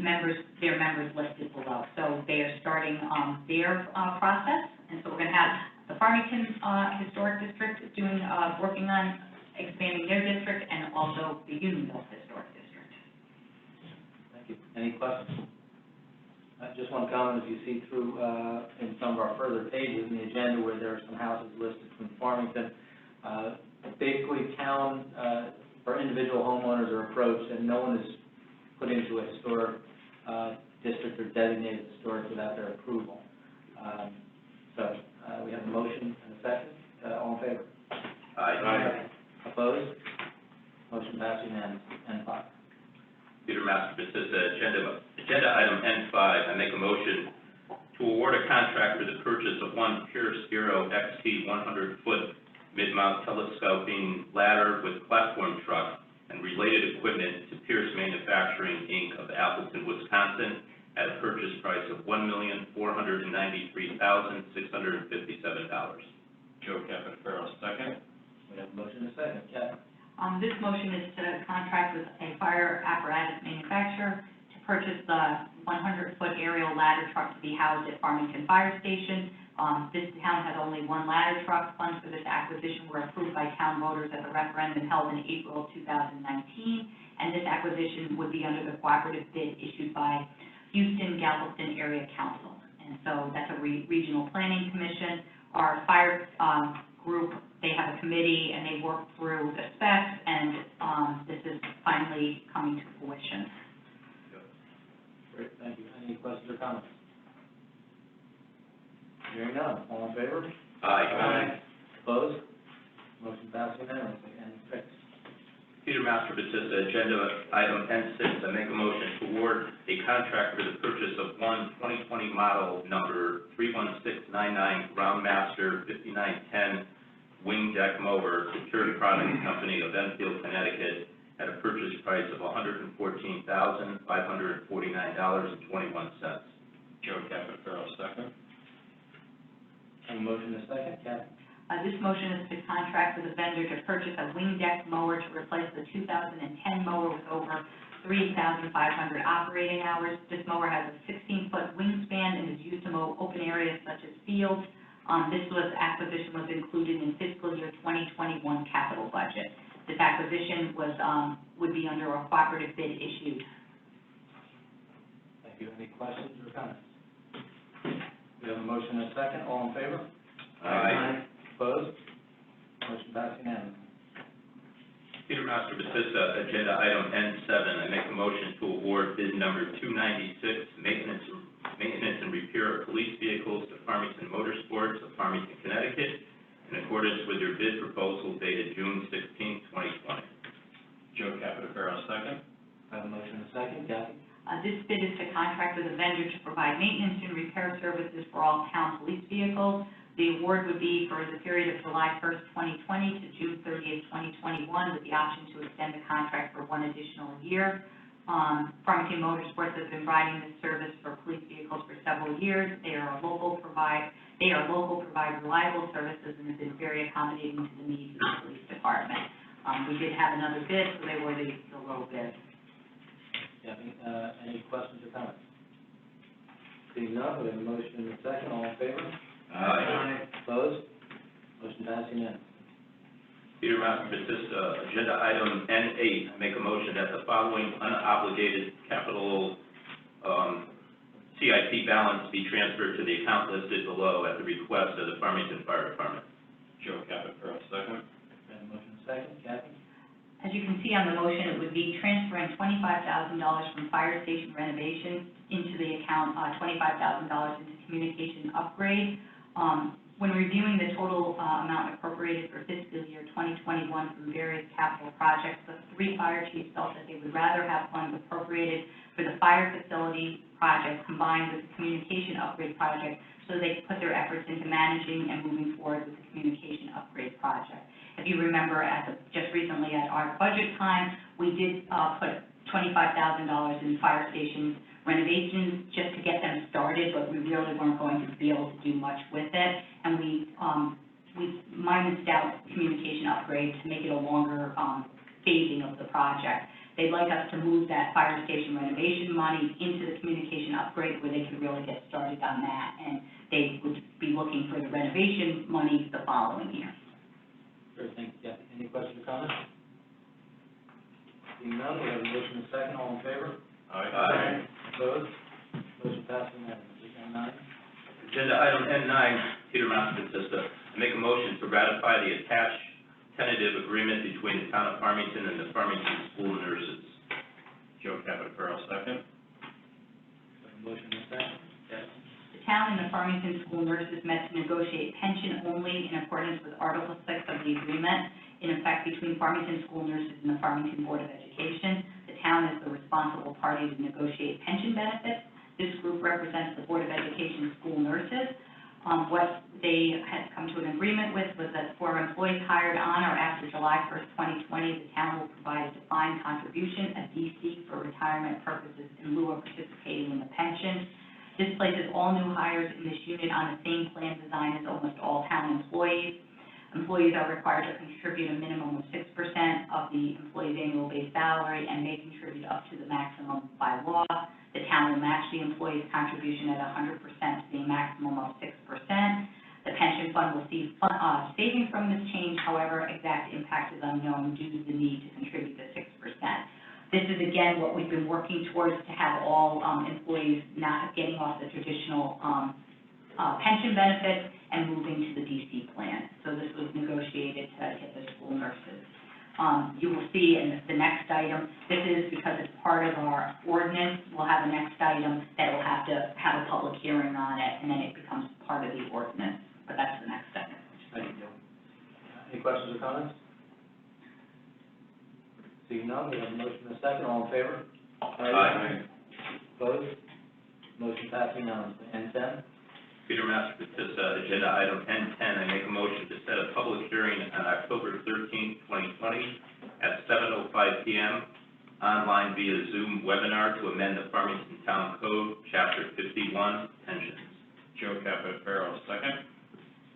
members listed below. So they are starting their process, and so we're going to have the Farmington Historic District working on expanding their district, and also the Unionville Historic District. Thank you. Any questions? I just want to comment, as you see through in some of our further pages in the agenda where there are some houses listed from Farmington, basically town or individual homeowners are approached and no one is put into a historic district or designated historic without their approval. So we have a motion and a second. All in favor? Aye. Opposed? Motion passed unanimously. N5. Peter Master Batista, agenda item N5, I make a motion to award a contract for the purchase of one Pierce Hero XT 100-foot mid-mount telescoping ladder with platform truck and related equipment to Pierce Manufacturing, Inc. of Appleton, Wisconsin, at a purchase price of $1,493,657. Joe Capistrano, second. We have a motion and a second. Kevin? This motion is to contract with a fire apparatus manufacturer to purchase the 100-foot aerial ladder truck to be housed at Farmington Fire Station. This town has only one ladder truck. Funds for this acquisition were approved by town voters at the referendum held in April of 2019, and this acquisition would be under the cooperative bid issued by Houston Galveston Area Council. And so that's a regional planning commission. Our fire group, they have a committee, and they work through the specs, and this is finally coming to fruition. Great, thank you. Any questions or comments? Hearing none, all in favor? Aye. Opposed? Motion passed unanimously. N6. Peter Master Batista, agenda item N6, I make a motion to award a contract for the purchase of one 2020 model number 31699 Groundmaster 5910 wing deck mower to Pure Products Company of Enfield, Connecticut, at a purchase price of $114,549.21. Joe Capitano, second. Have a motion and a second, Kathy? This motion is to contract with a vendor to purchase a wing deck mower to replace the 2010 mower with over 3,500 operating hours. This mower has a 16-foot wingspan and is used to mow open areas such as fields. Acquisition was included in fiscal year 2021 capital budget. This acquisition would be under a cooperative bid issued. Thank you. Any questions or comments? We have a motion and a second. All in favor? Aye. Opposed? Motion passed unanimously. Peter Master Batista, agenda item N7, I make a motion to award bid number 296, maintenance and repair of police vehicles to Farmington Motorsports of Farmington, Connecticut, in accordance with your bid proposal dated June 16, 2020. Joe Capitano, second. I have a motion and a second, Kathy? This bid is to contract with a vendor to provide maintenance and repair services for all town police vehicles. The award would be for the period of July 1st, 2020 to June 30th, 2021, with the option to extend the contract for one additional year. Farmington Motorsports has been providing this service for police vehicles for several years. They are local, provide reliable services, and have been very accommodating to the needs of the police department. We did have another bid, so they were the low bid. Kathy, any questions or comments? Seeing none, we have a motion and a second. All in favor? Aye. Opposed? Motion passed unanimously. Peter Master Batista, agenda item N8, I make a motion that the following unobligated capital CIP balance be transferred to the account listed below at the request of the Farmington Fire Department. Joe Capitano, second. We have a motion and a second, Kathy? As you can see on the motion, it would be transferring $25,000 from fire station renovations into the account, $25,000 into communication upgrade. When reviewing the total amount appropriated for fiscal year 2021 from various capital projects, the three fire chiefs felt that they would rather have funds appropriated for the fire facility project combined with the communication upgrade project, so they could put their efforts into managing and moving forward with the communication upgrade project. If you remember, just recently at our budget time, we did put $25,000 in fire station renovations just to get them started, but we really weren't going to be able to do much with it. And we minused out communication upgrade to make it a longer phasing of the project. They'd like us to move that fire station renovation money into the communication upgrade where they could really get started on that, and they would be looking for the renovation money the following year. Sure, thank you, Kathy. Any questions or comments? Seeing none, we have a motion and a second. All in favor? Aye. Opposed? Motion passed unanimously. N9. Agenda item N9, Peter Master Batista, I make a motion to ratify the attached tentative agreement between the town of Farmington and the Farmington School Nurses. Joe Capitano, second. Have a motion and a second. Yes. The town and the Farmington School Nurses met to negotiate pension only in accordance with Article 6 of the agreement in effect between Farmington School Nurses and the Farmington Board of Education. The town is the responsible party to negotiate pension benefits. This group represents the Board of Education school nurses. What they had come to an agreement with was that for employees hired on or after July 1st, 2020, the town will provide a defined contribution, a DC, for retirement purposes in lieu of participating in the pension. This places all new hires in this unit on the same plan design as almost all town employees. Employees are required to contribute a minimum of 6% of the employee's annual base salary and may contribute up to the maximum by law. The town will match the employee's contribution at 100% to the maximum of 6%. The pension fund will see savings from this change, however, exact impact is unknown due to the need to contribute the 6%. This is, again, what we've been working towards, to have all employees not getting off the traditional pension benefits and moving to the DC plan. So this was negotiated to get the school nurses. You will see in the next item, this is because it's part of our ordinance, we'll have a next item that will have to have a public hearing on it, and then it becomes part of the ordinance, but that's the next item. Thank you. Any questions or comments? Seeing none, we have a motion and a second, all in favor? Aye. Opposed? Motion passed unanimously. N10? Peter Master Batista, agenda item N10, I make a motion to set a public hearing on October 13th, 2020, at 7:05 p.m., online via Zoom webinar to amend the Farmington Town Code, Chapter 51, Pensions. Joe Capitaro, second.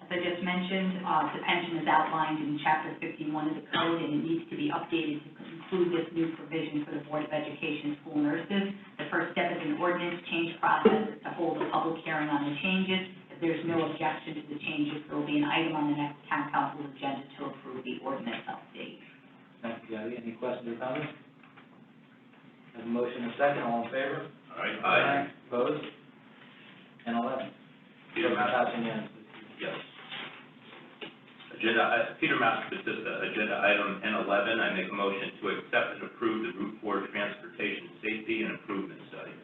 As I just mentioned, the pension is outlined in Chapter 51 of the code, and it needs to be updated to include this new provision for the Board of Education school nurses. The first step is an ordinance change process, is to hold a public hearing on the changes. If there's no objection to the changes, there will be an item on the next town council agenda to approve the ordinance update. Thank you, Gabby. Any questions or comments? Have a motion and a second, all in favor? Aye. Opposed? N11? Peter Master. Passing unanimously. Yes. Peter Master Batista, agenda item N11, I make a motion to accept and approve the Route 4 Transportation Safety and Improvement Study.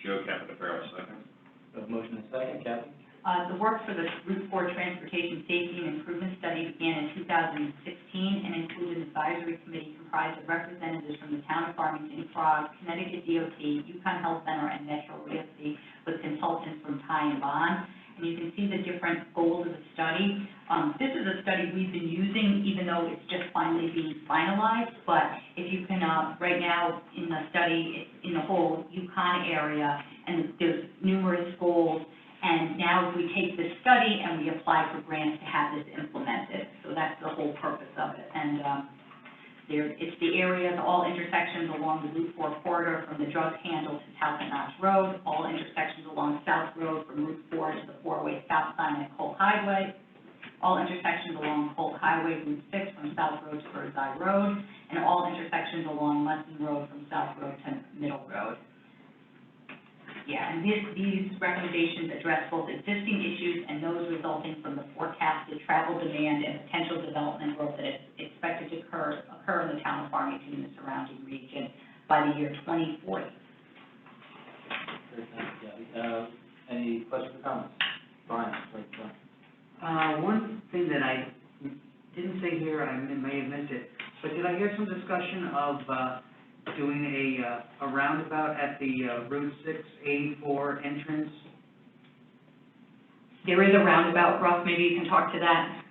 Joe Capitaro, second. Have a motion and a second, Kathy? The work for the Route 4 Transportation Safety and Improvement Study began in 2016 and included an advisory committee comprised of representatives from the town of Farmington, Prague, Connecticut DOT, Yukon Health Center, and Metro Realty, with consultants from Ty and Bond. And you can see the different goals of the study. This is a study we've been using, even though it's just finally being finalized. But if you can, right now in the study, it's in the whole Yukon area, and there's numerous goals. And now we take this study and we apply for grants to have this implemented. So that's the whole purpose of it. And it's the areas, all intersections along the Route 4 corridor from the drug handle to Talcott Notch Road, all intersections along South Road from Route 4 to the four-way stop sign at Colt Highway, all intersections along Colt Highway, Route 6 from South Road to Birdseye Road, and all intersections along Munson Road from South Road to Middle Road. Yeah, and these recommendations address both existing issues and those resulting from the forecasted travel demand and potential development growth that is expected to occur in the town of Farmington and the surrounding region by the year 2040. Great, thank you, Gabby. Any questions or comments? Brian, One thing that I didn't say here, I may have missed it, but did I hear some discussion of, doing a roundabout at the Route 684 entrance? There is a roundabout, Russ, maybe you can talk to that.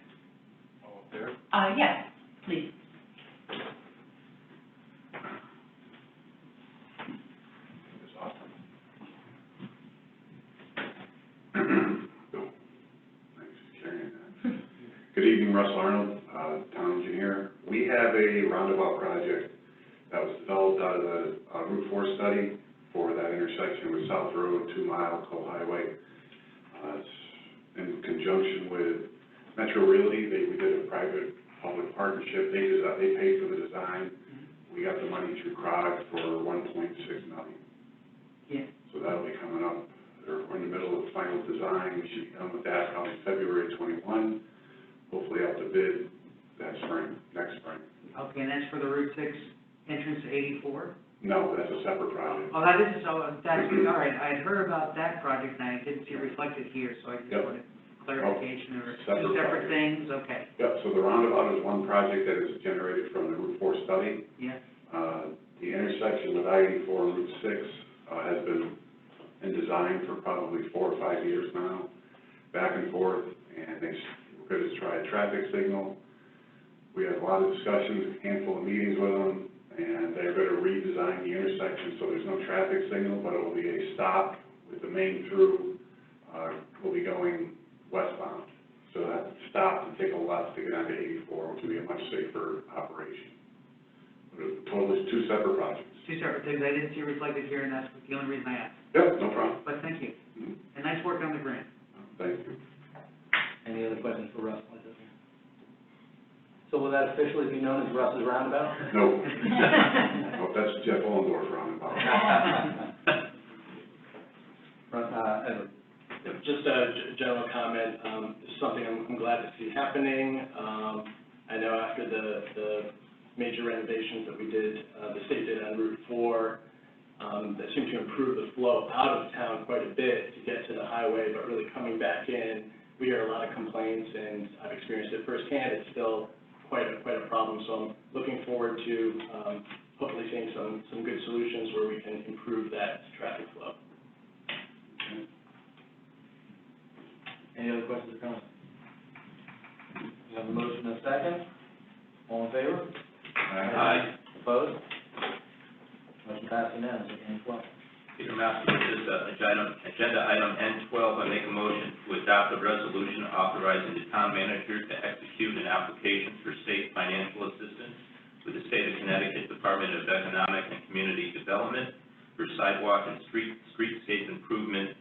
All in favor? Yes, please. Good evening, Russ Arnold, town engineer. We have a roundabout project that was developed out of the Route 4 study for that intersection with South Road, 2 Mile, Colt Highway. It's in conjunction with Metro Realty. We did a private-public partnership. They paid for the design. We got the money through CROG for $1.6 million. Yeah. So that'll be coming up. We're in the middle of final design. We should be done with that probably February 21. Hopefully out to bid next spring. Okay, and that's for the Route 6 entrance to 84? No, that's a separate project. Oh, that is, all right, I had heard about that project, and I didn't see it reflected here, so I just Yep. wanted clarification, or Separate two separate project. things, okay, Yep, so the roundabout is one project that is generated from the Route 4 study. yeah. The intersection with I-84 and Route 6 has been in design for probably 4 or 5 years now, back and forth, and we're going to try a traffic signal. We had a lot of discussions, a handful of meetings with them, and they're going to redesign the intersection so there's no traffic signal, but it will be a stop with the main through, will be going westbound. So that stop and take a left to get onto 84, which would be a much safer operation. But it totally is two separate projects. Two separate things, I didn't see reflected here, and that's the only reason I asked, Yep, no problem. but thank you, Mhm. and nice work on the grant. Thank you. Any other questions for Russ? So will that officially be known as Russ's Roundabout? No. Oh, that's Jeff Ollendorf roundabout. Edward? Just a general comment, this is something I'm glad to see happening. I know after the major renovations that we did, the state did on Route 4, that seemed to improve the flow out of town quite a bit to get to the highway, but really coming back in, we hear a lot of complaints, and I've experienced it firsthand, it's still quite a problem, so I'm looking forward to, hopefully seeing some good solutions where we can improve that traffic flow. Any other questions or comments? We have a motion and a second. All in favor? Aye. Opposed? Motion passed unanimously. N12. Peter Masterson, agenda item N12, I make a motion to adopt a resolution authorizing the town manager to execute an application for state financial assistance with the State of Connecticut Department of Economic and Community Development for sidewalk and streetscape improvement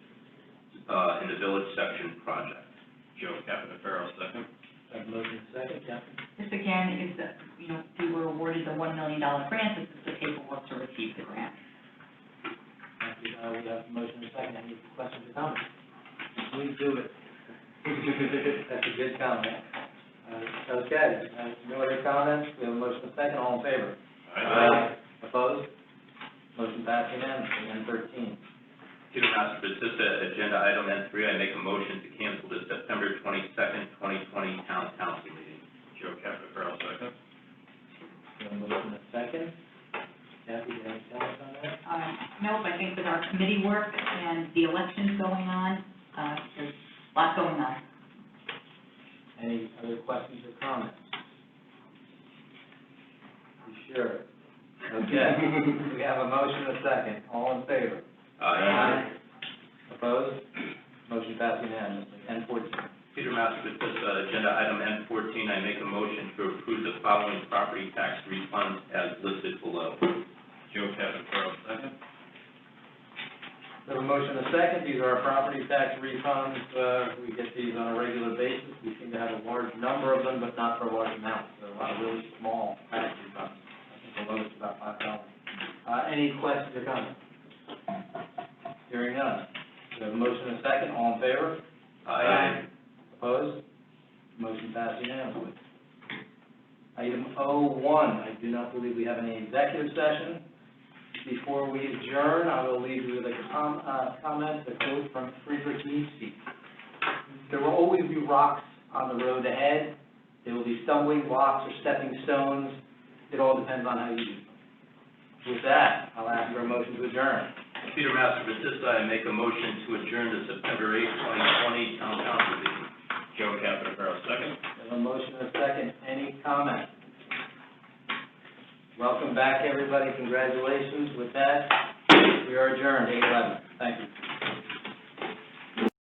in the village section project. Joe Capitafaro, second. Have a motion and a second. Captain? This again is, we were awarded the $1 million grant, this is the paperwork to receive the grant. Thank you. We have a motion and a second. Any questions or comments? Please do it. That's a good comment. Okay, no other comments? We have a motion and a second. All in favor? Aye. Opposed? Motion passed unanimously. N13. Peter Masterson, agenda item N3, I make a motion to cancel the September 22nd, 2020 town council meeting. Joe Capitafaro, second. We have a motion and a second. Kathy, do you have any comments on that? Nope, I think with our committee work and the elections going on, there's a lot going on. Any other questions or comments? You sure? Okay. We have a motion and a second. All in favor? Aye. Opposed? Motion passed unanimously. N14. Peter Masterson, agenda item N14, I make a motion to approve the following property tax refunds as listed below. Joe Capitafaro, second. We have a motion and a second. These are our property tax refunds. We get these on a regular basis. We seem to have a large number of them, but not for a large amount. So a lot of really small tax refunds. I think the lowest is about $5. Any questions or comments? Hearing none. We have a motion and a second. All in favor? Aye. Opposed? Motion passed unanimously. Item O1, I do not believe we have any executive session. Before we adjourn, I will leave you with a comment, a quote from Friedrich Nietzsche. There will always be rocks on the road ahead. There will be stumbling blocks or stepping stones. It all depends on how you use them. With that, I'll ask for a motion to adjourn. Peter Masterson, I make a motion to adjourn the September 8th, 2020 town council meeting. Joe Capitafaro, second. We have a motion and a second. Any comment? Welcome back, everybody. Congratulations. With that, we are adjourned, 8:11. Thank you.